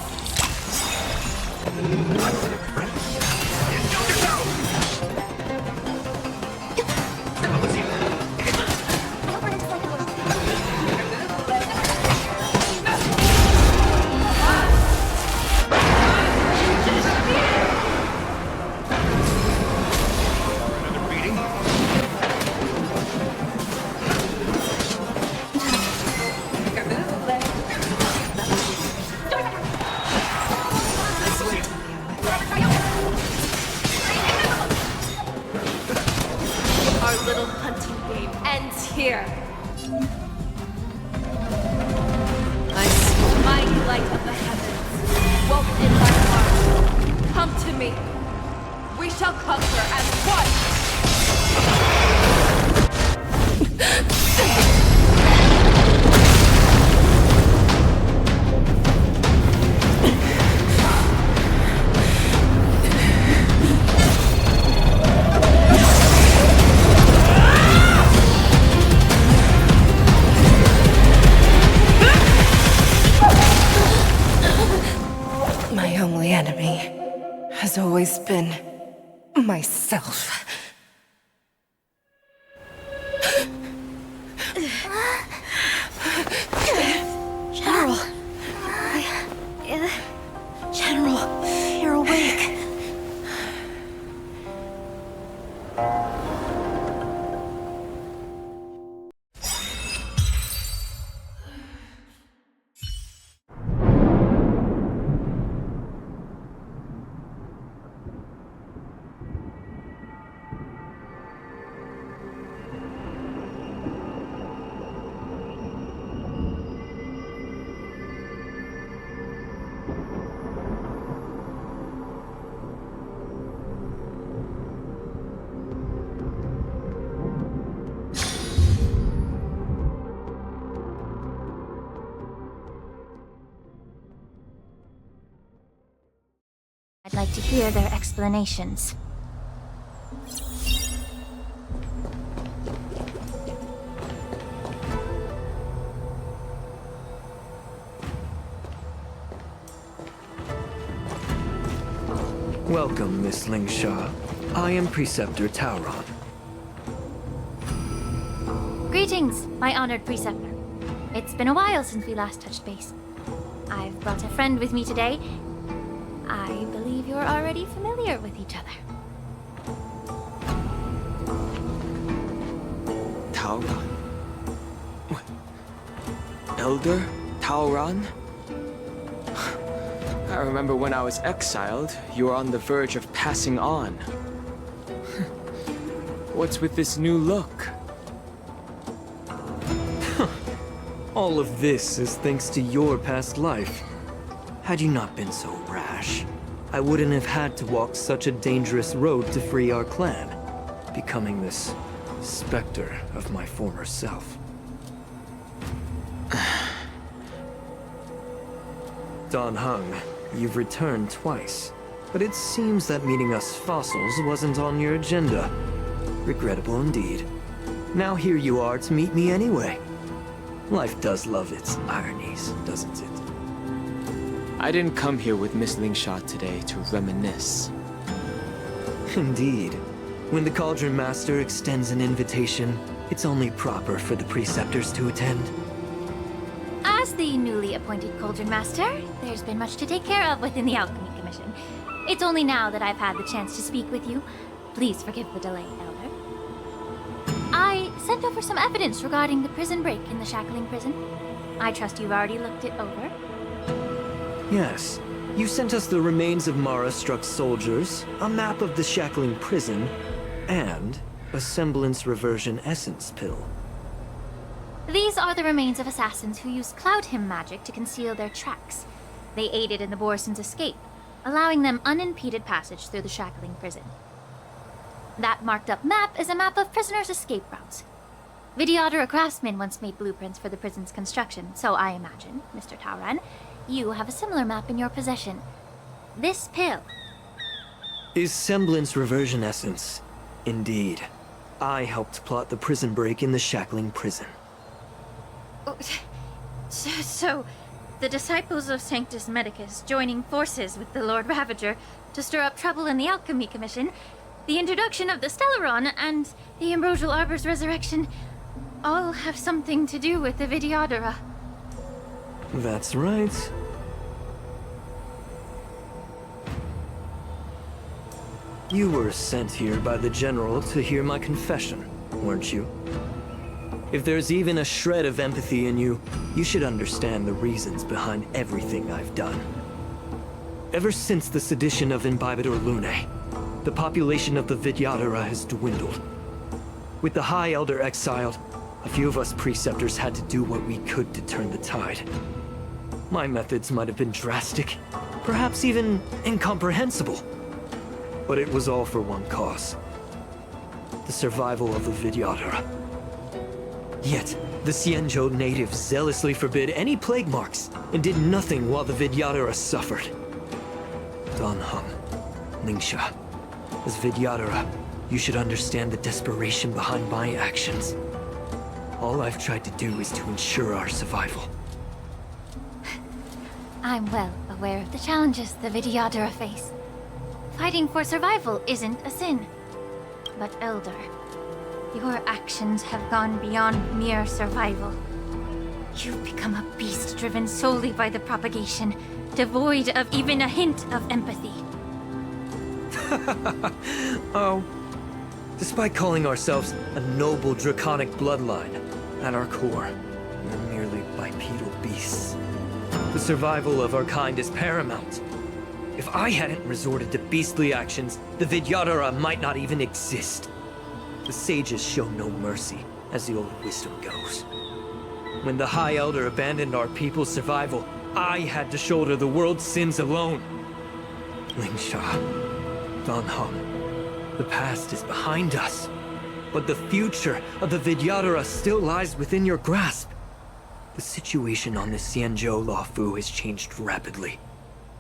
Here. I see mighty light of the heavens, woke in my heart. Come to me. We shall conquer as one. only enemy has always been myself. General! General, you're awake. I'd like to hear their explanations. Welcome, Miss Lingsha. I am Preceptor Tauron. Greetings, my honored preceptor. It's been a while since we last touched base. I've brought a friend with me today. I believe you're already familiar with each other. Tauron? Elder Tauron? I remember when I was exiled, you were on the verge of passing on. What's with this new look? All of this is thanks to your past life. Had you not been so rash, I wouldn't have had to walk such a dangerous road to free our clan, becoming this specter of my former self. Dan Heng, you've returned twice, but it seems that meeting us fossils wasn't on your agenda. Regrettable indeed. Now here you are to meet me anyway. Life does love its ironies, doesn't it? I didn't come here with Miss Lingsha today to reminisce. Indeed. When the Cauldron Master extends an invitation, it's only proper for the Preceptors to attend. As the newly appointed Cauldron Master, there's been much to take care of within the Alchemy Commission. It's only now that I've had the chance to speak with you. Please forgive the delay, Elder. I sent over some evidence regarding the prison break in the Shackling Prison. I trust you've already looked it over. Yes. You sent us the remains of Mara-struck soldiers, a map of the Shackling Prison, and a semblance reversion essence pill. These are the remains of assassins who used Cloud Hymn magic to conceal their tracks. They aided in the Borison's escape, allowing them unimpeded passage through the Shackling Prison. That marked-up map is a map of prisoners' escape routes. Vidyadhara craftsmen once made blueprints for the prison's construction, so I imagine, Mr. Tauron, you have a similar map in your possession. This pill is semblance reversion essence. Indeed. I helped plot the prison break in the Shackling Prison. So, the disciples of Sanctus Medicus joining forces with the Lord Ravager to stir up trouble in the Alchemy Commission, the introduction of the Stellaron, and the Ambrosial Arbor's resurrection all have something to do with the Vidyadhara. That's right. You were sent here by the General to hear my confession, weren't you? If there's even a shred of empathy in you, you should understand the reasons behind everything I've done. Ever since the sedition of Imbibidor Lunae, the population of the Vidyadhara has dwindled. With the High Elder exiled, a few of us Preceptors had to do what we could to turn the tide. My methods might have been drastic, perhaps even incomprehensible. But it was all for one cause. The survival of the Vidyadhara. Yet, the Xianzhou natives zealously forbid any plague marks, and did nothing while the Vidyadhara suffered. Dan Heng, Lingsha, as Vidyadhara, you should understand the desperation behind my actions. All I've tried to do is to ensure our survival. I'm well aware of the challenges the Vidyadhara face. Fighting for survival isn't a sin. But Elder, your actions have gone beyond mere survival. You've become a beast driven solely by the propagation, devoid of even a hint of empathy. Oh. Despite calling ourselves a noble draconic bloodline, at our core, we're merely bipedal beasts. The survival of our kind is paramount. If I hadn't resorted to beastly actions, the Vidyadhara might not even exist. The sages show no mercy, as the old wisdom goes. When the High Elder abandoned our people's survival, I had to shoulder the world's sins alone. Lingsha, Danham, the past is behind us, but the future of the Vidyadhara still lies within your grasp. The situation on the Xianzhou Luofu has changed rapidly.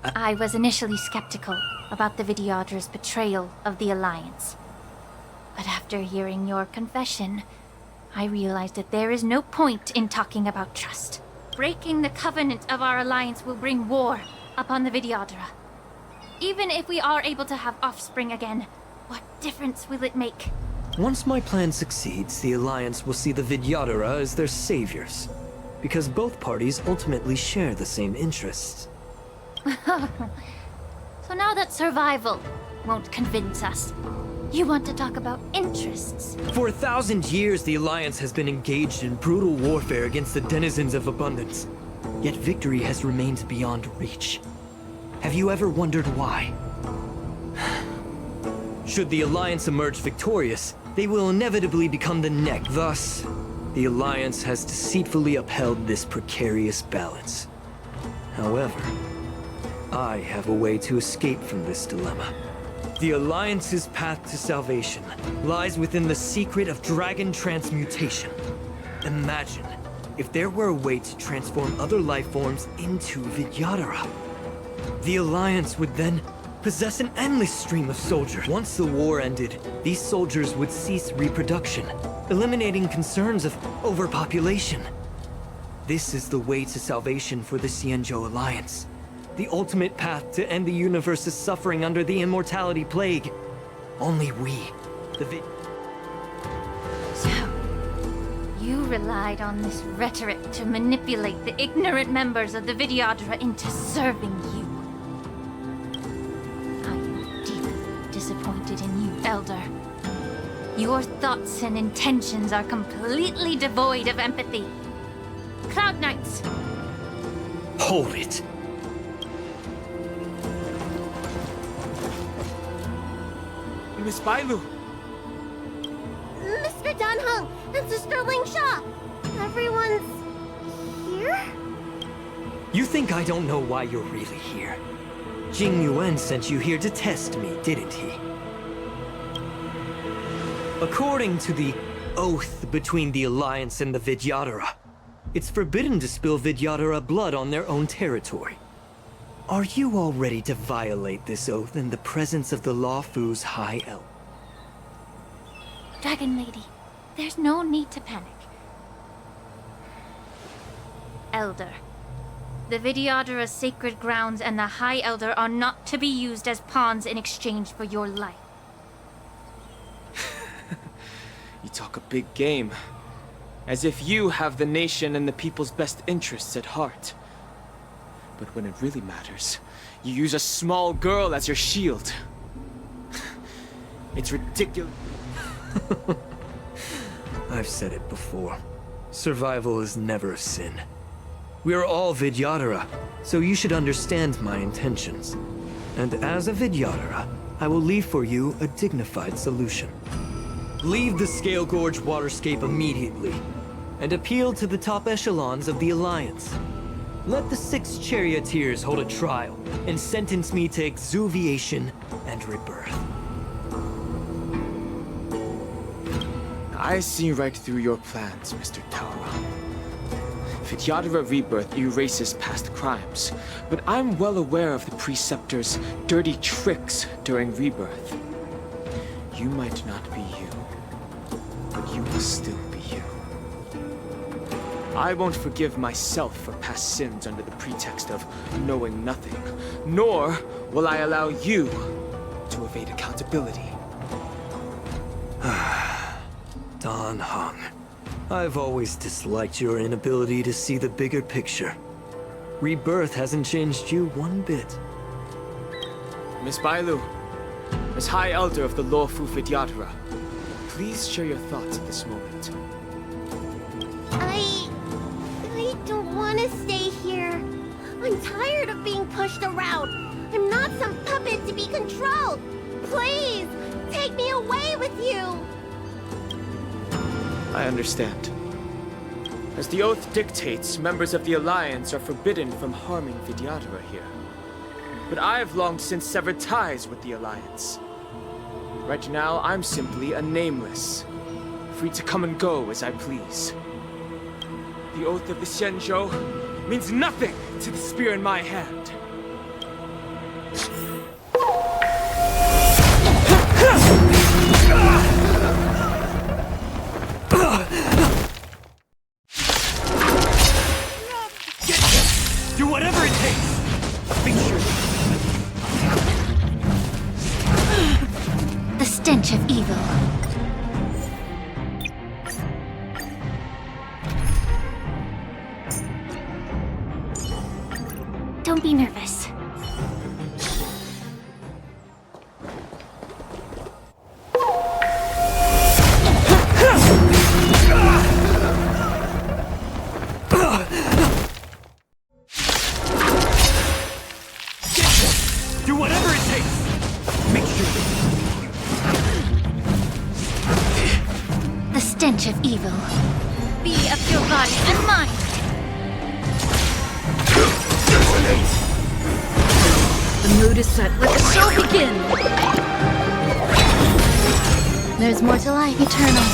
I was initially skeptical about the Vidyadhara's betrayal of the Alliance. But after hearing your confession, I realized that there is no point in talking about trust. Breaking the covenant of our alliance will bring war upon the Vidyadhara. Even if we are able to have offspring again, what difference will it make? Once my plan succeeds, the Alliance will see the Vidyadhara as their saviors, because both parties ultimately share the same interests. So now that survival won't convince us, you want to talk about interests? For 1,000 years, the Alliance has been engaged in brutal warfare against the denizens of abundance. Yet victory has remained beyond reach. Have you ever wondered why? Should the Alliance emerge victorious, they will inevitably become the neck. Thus, the Alliance has deceitfully upheld this precarious balance. However, I have a way to escape from this dilemma. The Alliance's path to salvation lies within the secret of dragon transmutation. Imagine if there were a way to transform other life forms into Vidyadhara. The Alliance would then possess an endless stream of soldiers. Once the war ended, these soldiers would cease reproduction, eliminating concerns of overpopulation. This is the way to salvation for the Xianzhou Alliance. The ultimate path to end the universe's suffering under the immortality plague. Only we, So, you relied on this rhetoric to manipulate the ignorant members of the Vidyadhara into serving you. I am deeply disappointed in you, Elder. Your thoughts and intentions are completely devoid of empathy. Cloud Knights! Hold it! Miss Bailu! Mr. Dunhung and Sister Lingsha! Everyone's here? You think I don't know why you're really here? Jing Yuan sent you here to test me, didn't he? According to the oath between the Alliance and the Vidyadhara, it's forbidden to spill Vidyadhara blood on their own territory. Are you all ready to violate this oath in the presence of the Luofu's High Elder? Dragon Lady, there's no need to panic. Elder, the Vidyadhara's sacred grounds and the High Elder are not to be used as pawns in exchange for your life. You talk a big game. As if you have the nation and the people's best interests at heart. But when it really matters, you use a small girl as your shield. It's ridiculous. I've said it before. Survival is never a sin. We are all Vidyadhara, so you should understand my intentions. And as a Vidyadhara, I will leave for you a dignified solution. Leave the Scale Gorge waterscape immediately, and appeal to the top echelons of the Alliance. Let the 6 charioteers hold a trial, and sentence me to exuviation and rebirth. I see right through your plans, Mr. Taura. Vidyadhara rebirth erases past crimes, but I'm well aware of the Preceptor's dirty tricks during rebirth. You might not be you, but you will still be you. I won't forgive myself for past sins under the pretext of knowing nothing, nor will I allow you to evade accountability. Dan Heng, I've always disliked your inability to see the bigger picture. Rebirth hasn't changed you one bit. Miss Bailu, as High Elder of the Lawfu Vidyadhara, please share your thoughts at this moment. I don't want to stay here. I'm tired of being pushed around. I'm not some puppet to be controlled. Please, take me away with you. I understand. As the oath dictates, members of the Alliance are forbidden from harming Vidyadhara here. But I've long since severed ties with the Alliance. Right now, I'm simply a nameless, free to come and go as I please. The oath of the Xianzhou means nothing to the spear in my hand. Do whatever it takes! Make sure. The stench of evil. Don't be nervous. Do whatever it takes! Make sure. The stench of evil. Be of your body and mind. The mood is set. Let the show begin! There's more to life, eternal.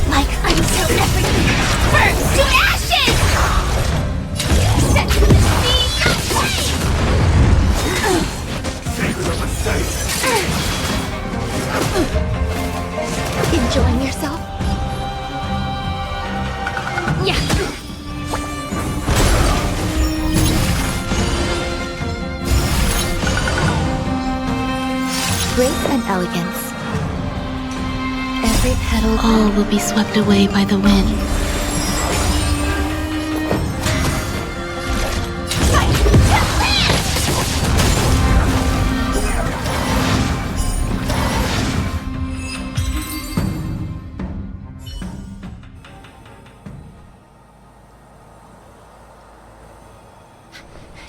Like until everything burns to ashes! Set to the speed of light! Enjoying yourself? Yeah! Grace and elegance. Every petal, all will be swept away by the wind.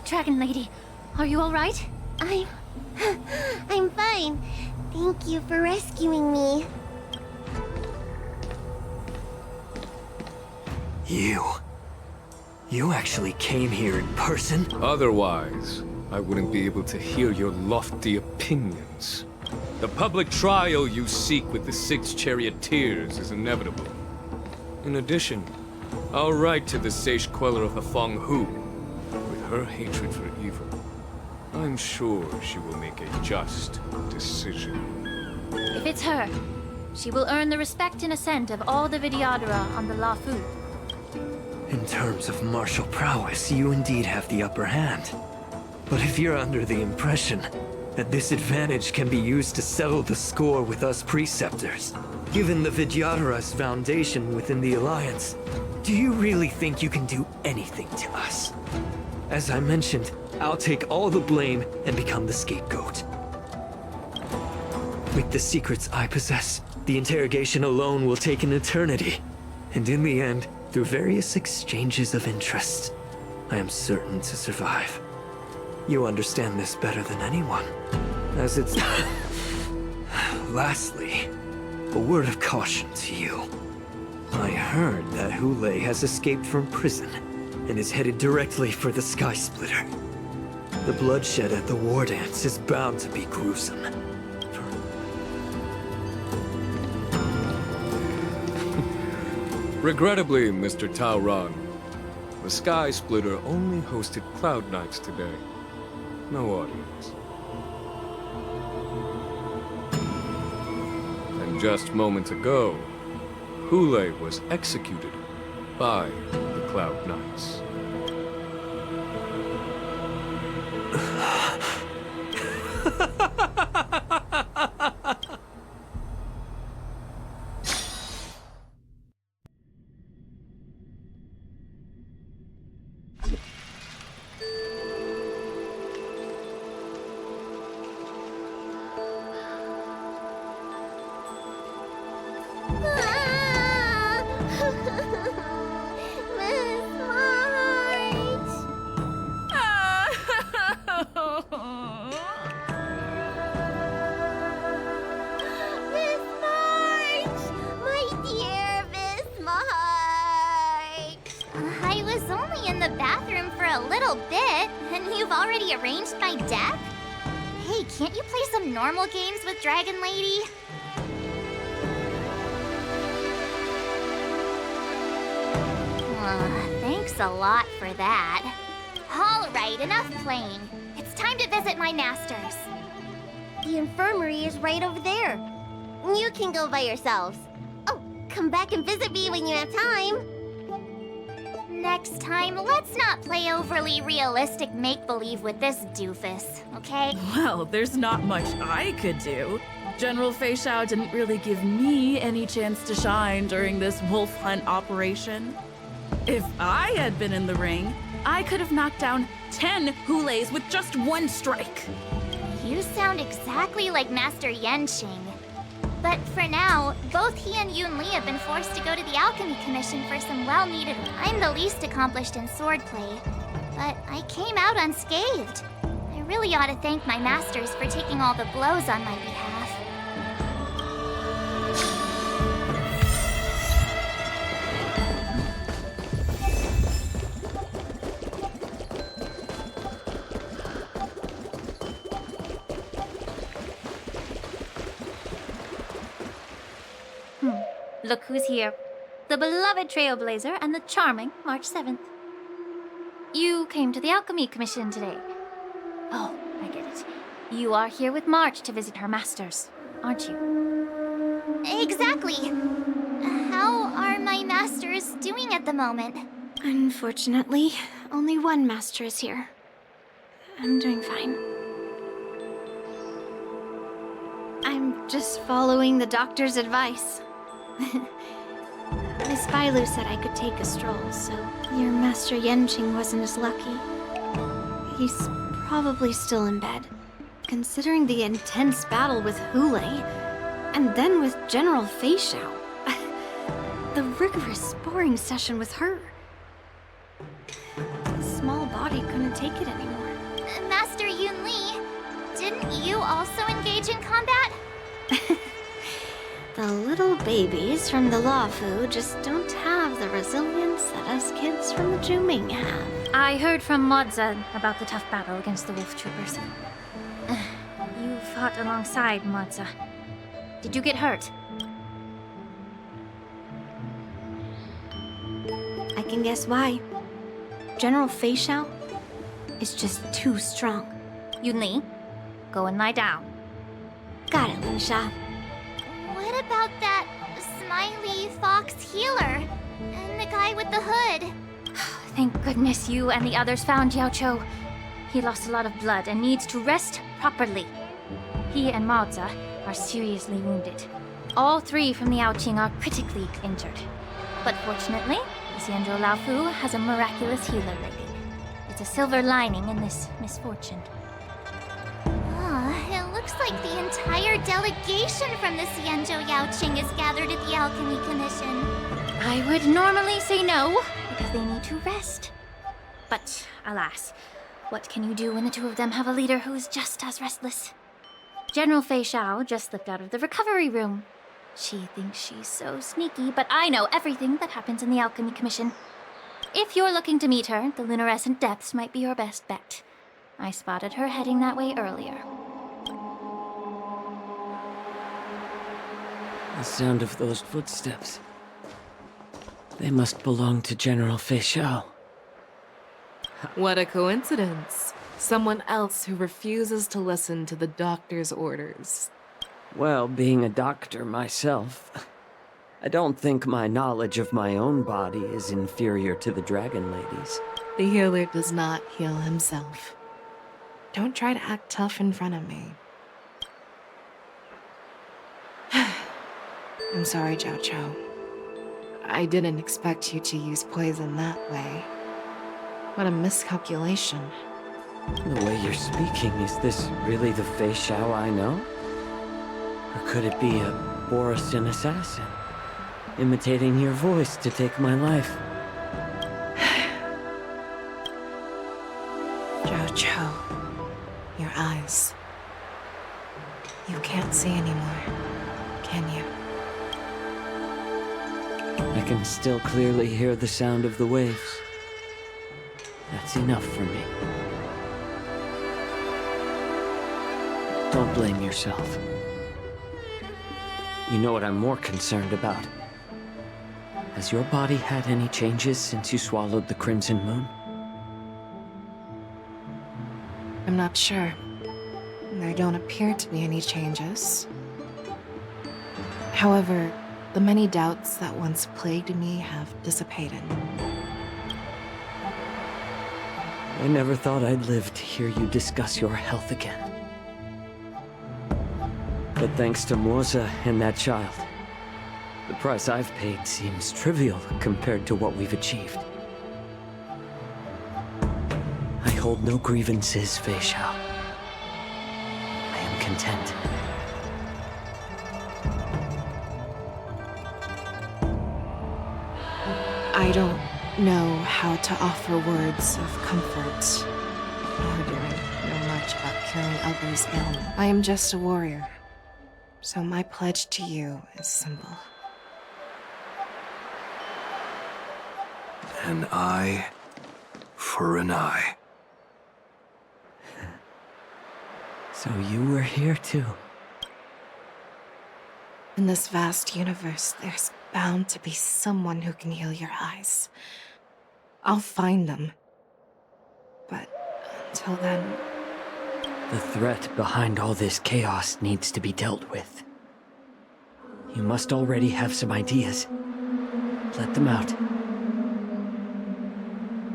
Dragon Lady, are you all right? I'm fine. Thank you for rescuing me. You actually came here in person? Otherwise, I wouldn't be able to hear your lofty opinions. The public trial you seek with the 6 charioteers is inevitable. In addition, I'll write to the Sage Queller of the Feng Hu. With her hatred for evil, I'm sure she will make a just decision. If it's her, she will earn the respect and assent of all the Vidyadhara on the Lawfu. In terms of martial prowess, you indeed have the upper hand. But if you're under the impression that this advantage can be used to settle the score with us preceptors, given the Vidyadhara's foundation within the Alliance, do you really think you can do anything to us? As I mentioned, I'll take all the blame and become the scapegoat. With the secrets I possess, the interrogation alone will take an eternity. And in the end, through various exchanges of interest, I am certain to survive. You understand this better than anyone, as it's... Lastly, a word of caution to you. I heard that Hule has escaped from prison and is headed directly for the Sky Splitter. The bloodshed at the war dance is bound to be gruesome. Regrettably, Mr. Taoran, the Sky Splitter only hosted Cloud Knights today. No audience. And just moments ago, Hule was executed by the Cloud Knights. I was only in the bathroom for a little bit, and you've already arranged my death? Hey, can't you play some normal games with Dragon Lady? Thanks a lot for that. All right, enough playing. It's time to visit my masters. The infirmary is right over there. You can go by yourselves. Oh, come back and visit me when you have time. Next time, let's not play overly realistic make-believe with this doofus, okay? Well, there's not much I could do. General Fei Xiao didn't really give me any chance to shine during this wolf hunt operation. If I had been in the ring, I could have knocked down 10 Huleis with just one strike. You sound exactly like Master Yenqing. But for now, both he and Yun Li have been forced to go to the Alchemy Commission for some well-needed... I'm the least accomplished in swordplay, but I came out unscathed. I really ought to thank my masters for taking all the blows on my behalf. Look who's here. The beloved Trailblazer and the charming March 7th. You came to the Alchemy Commission today. Oh, I get it. You are here with March to visit her masters, aren't you? Exactly. How are my masters doing at the moment? Unfortunately, only one master is here. I'm doing fine. I'm just following the doctor's advice. Miss Bailu said I could take a stroll, so your Master Yenqing wasn't as lucky. He's probably still in bed, considering the intense battle with Hule, and then with General Fei Xiao. The rigorous sparring session with her. His small body couldn't take it anymore. Master Yun Li, didn't you also engage in combat? The little babies from the Luofu just don't have the resilience that us kids from the Zhuming have. I heard from Modza about the tough battle against the wolf troopers. You fought alongside Modza. Did you get hurt? I can guess why. General Fei Xiao is just too strong. Yun Li, go and lie down. Got it, Lin Sha. What about that smiley fox healer? And the guy with the hood? Thank goodness you and the others found Yao Cho. He lost a lot of blood and needs to rest properly. He and Maoza are seriously wounded. All three from the Yaoqing are critically injured. But fortunately, Xianzhou Laofu has a miraculous healer lady. It's a silver lining in this misfortune. It looks like the entire delegation from the Xianzhou Yaoqing is gathered at the Alchemy Commission. I would normally say no, because they need to rest. But alas, what can you do when the two of them have a leader who is just as restless? General Fei Xiao just slipped out of the recovery room. She thinks she's so sneaky, but I know everything that happens in the Alchemy Commission. If you're looking to meet her, the luminescent depths might be your best bet. I spotted her heading that way earlier. The sound of those footsteps. They must belong to General Fei Xiao. What a coincidence. Someone else who refuses to listen to the doctor's orders. Well, being a doctor myself, I don't think my knowledge of my own body is inferior to the Dragon Lady's. The healer does not heal himself. Don't try to act tough in front of me. I'm sorry, Jiao Cho. I didn't expect you to use poison that way. What a miscalculation. The way you're speaking, is this really the Fei Xiao I know? Or could it be a Borisin assassin, imitating your voice to take my life? Jiao Cho, your eyes. You can't see anymore, can you? I can still clearly hear the sound of the waves. That's enough for me. Don't blame yourself. You know what I'm more concerned about? Has your body had any changes since you swallowed the Crimson Moon? I'm not sure. There don't appear to be any changes. However, the many doubts that once plagued me have dissipated. I never thought I'd live to hear you discuss your health again. But thanks to Moza and that child, the price I've paid seems trivial compared to what we've achieved. I hold no grievances, Fei Xiao. I am content. I don't know how to offer words of comfort, nor do I know much about curing others' ailment. I am just a warrior, so my pledge to you is simple. An eye for an eye. So you were here too. In this vast universe, there's bound to be someone who can heal your eyes. I'll find them. But until then... The threat behind all this chaos needs to be dealt with. You must already have some ideas. Let them out.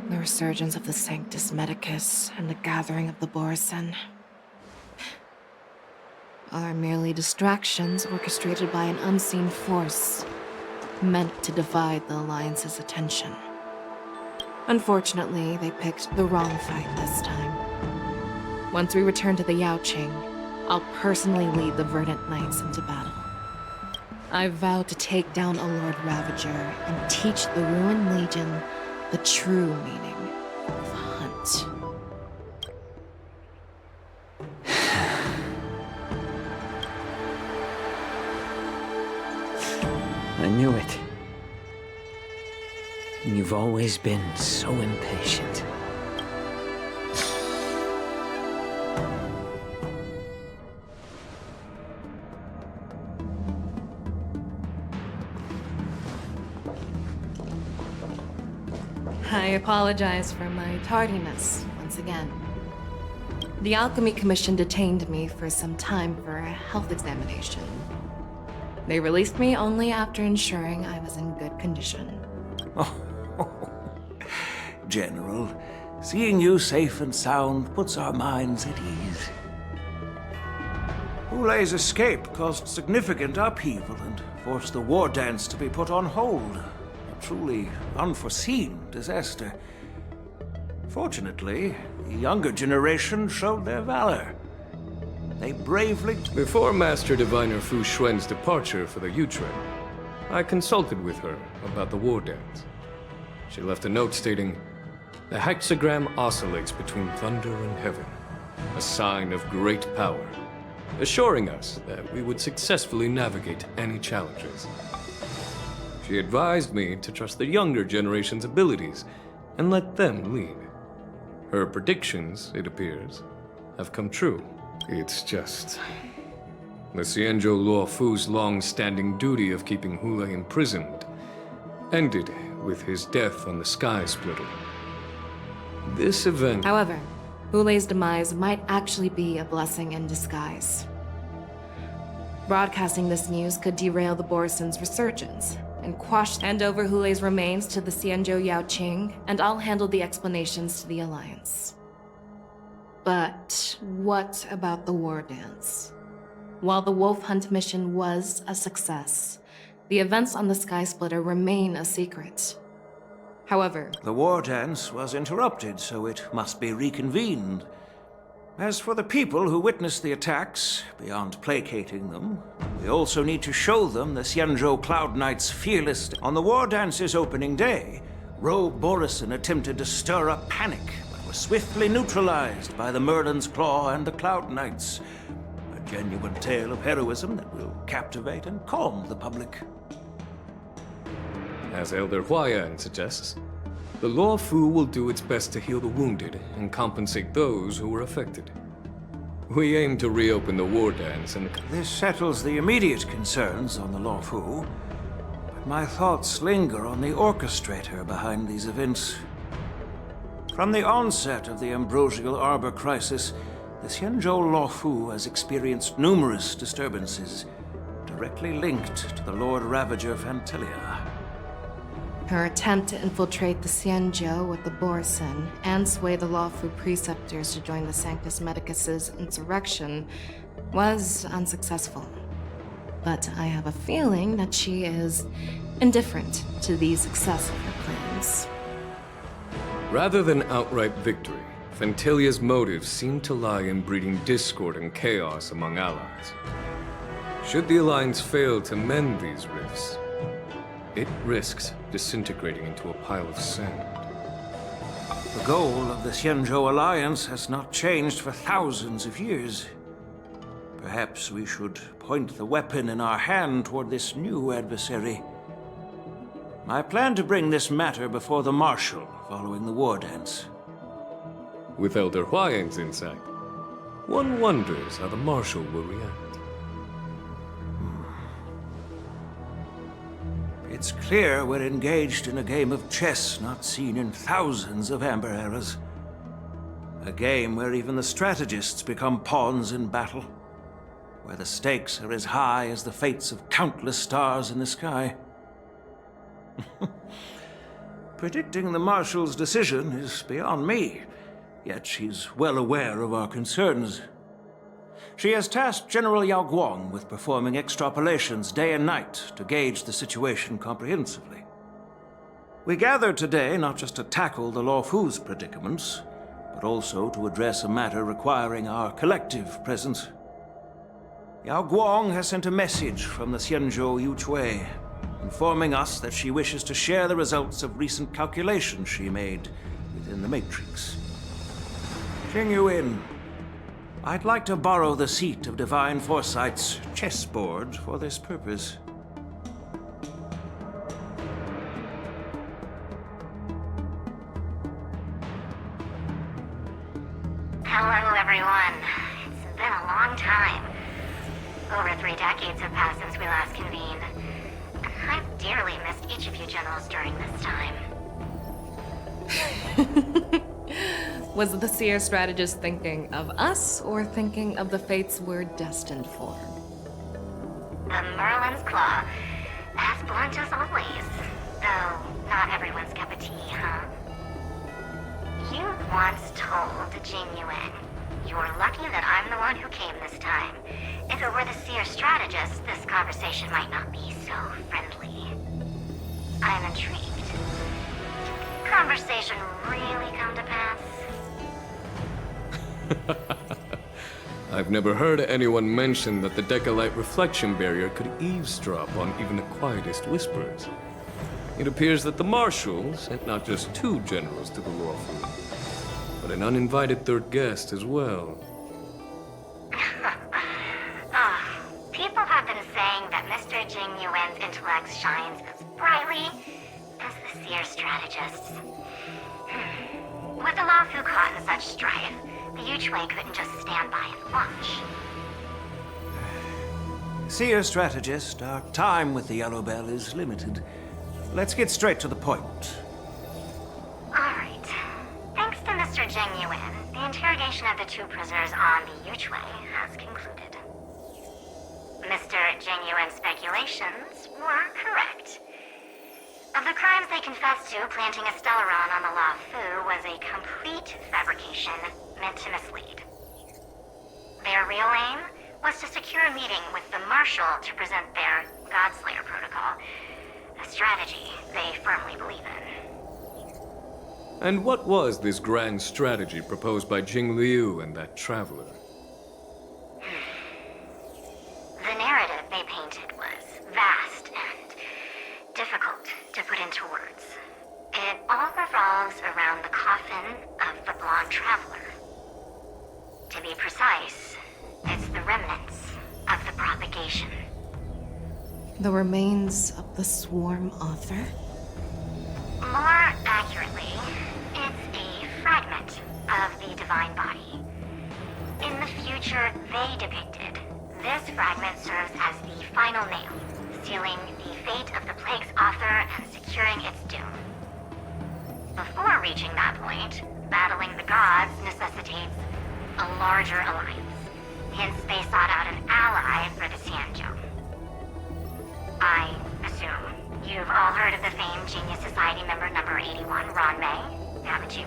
The resurgence of the Sanctus Medicus and the gathering of the Borisin are merely distractions orchestrated by an unseen force, meant to divide the Alliance's attention. Unfortunately, they picked the wrong fight this time. Once we return to the Yaoqing, I'll personally lead the Verdant Knights into battle. I vow to take down a Lord Ravager and teach the Ruined Legion the true meaning of hunt. I knew it. You've always been so impatient. I apologize for my tardiness once again. The Alchemy Commission detained me for some time for a health examination. They released me only after ensuring I was in good condition. General, seeing you safe and sound puts our minds at ease. Hulei's escape caused significant upheaval and forced the war dance to be put on hold. A truly unforeseen disaster. Fortunately, the younger generation showed their valor. They bravely... Before Master Diviner Fu Xuan's departure for the Yutren, I consulted with her about the war dance. She left a note stating, "The hexagram oscillates between thunder and heaven, a sign of great power, assuring us that we would successfully navigate any challenges." She advised me to trust the younger generation's abilities and let them lead. Her predictions, it appears, have come true. It's just... the Xianzhou Luo Fu's long-standing duty of keeping Hulei imprisoned ended with his death on the Sky Splitter. This event... However, Hulei's demise might actually be a blessing in disguise. Broadcasting this news could derail the Borison's resurgence, and hand over Hulei's remains to the Xianzhou Yaoqing, and I'll handle the explanations to the Alliance. But what about the war dance? While the Wolf Hunt mission was a success, the events on the Sky Splitter remain a secret. However, the war dance was interrupted, so it must be reconvened. As for the people who witnessed the attacks, beyond placating them, we also need to show them the Xianzhou Cloud Knights' fearless. On the war dance's opening day, Rogue Borison attempted to stir up panic, but was swiftly neutralized by the Merlin's Claw and the Cloud Knights. A genuine tale of heroism that will captivate and calm the public. As Elder Huayan suggests, the Law Fu will do its best to heal the wounded and compensate those who were affected. We aim to reopen the war dance and... This settles the immediate concerns on the Law Fu, but my thoughts linger on the orchestrator behind these events. From the onset of the Ambrosial Arbor crisis, the Xianzhou Law Fu has experienced numerous disturbances, directly linked to the Lord Ravager Fantelia. her attempt to infiltrate the Xianzhou with the Borison and sway the lawful preceptors to join the Sanctus Medicus's insurrection was unsuccessful. But I have a feeling that she is indifferent to the success of her plans. Rather than outright victory, Fantelia's motives seem to lie in breeding discord and chaos among allies. Should the Alliance fail to mend these rifts, it risks disintegrating into a pile of sand. The goal of the Xianzhou Alliance has not changed for thousands of years. Perhaps we should point the weapon in our hand toward this new adversary. I plan to bring this matter before the Marshal following the war dance. With Elder Huayan's insight, one wonders how the Marshal will react. It's clear we're engaged in a game of chess not seen in thousands of Amber eras. A game where even the strategists become pawns in battle. Where the stakes are as high as the fates of countless stars in the sky. Predicting the Marshal's decision is beyond me, yet she's well aware of our concerns. She has tasked General Yao Guang with performing extrapolations day and night to gauge the situation comprehensively. We gathered today not just to tackle the Law Fu's predicaments, but also to address a matter requiring our collective presence. Yao Guang has sent a message from the Xianzhou Yuchui, informing us that she wishes to share the results of recent calculations she made within the Matrix. Jing Yuan, I'd like to borrow the seat of Divine Foresight's chessboard for this purpose. Hello, everyone. It's been a long time. Over 3 decades have passed since we last convened. I've dearly missed each of you generals during this time. Was the seer strategist thinking of us, or thinking of the fates we're destined for? The Merlin's Claw, as blunt as always. Though, not everyone's cup of tea, huh? You once told Jing Yuan, "You're lucky that I'm the one who came this time. If it were the seer strategist, this conversation might not be so friendly." I'm intrigued. Did the conversation really come to pass? I've never heard anyone mention that the Decalite reflection barrier could eavesdrop on even the quietest whispers. It appears that the Marshal sent not just 2 generals to the lawful, but an uninvited 3rd guest as well. People have been saying that Mr. Jing Yuan's intellect shines as brightly as the seer strategist's. With the Law Fu caught in such strife, the Yuchui couldn't just stand by and watch. Seer strategist, our time with the Yellow Bell is limited. Let's get straight to the point. Alright. Thanks to Mr. Jing Yuan, the interrogation of the 2 prisoners on the Yuchui has concluded. Mr. Genuine Speculations were correct. Of the crimes they confessed to, planting a Stellaron on the La Fu was a complete fabrication meant to mislead. Their real aim was to secure a meeting with the Marshal to present their Godslayer protocol, a strategy they firmly believe in. And what was this grand strategy proposed by Jing Liu and that traveler? The narrative they painted was vast and difficult to put into words. It all revolves around the coffin of the blonde traveler. To be precise, it's the remnants of the propagation. The remains of the swarm author? More accurately, it's a fragment of the divine body. In the future they depicted, this fragment serves as the final nail, sealing the fate of the plague's author and securing its doom. Before reaching that point, battling the gods necessitates a larger alliance. Hence, they sought out an ally for the Xianzhou. I assume you've all heard of the famed Genius Society member number 81, Ron Mei, haven't you?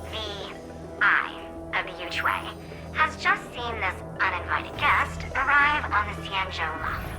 The Eye of the Yu Shui has just seen this uninvited guest arrive on the Xianzhou La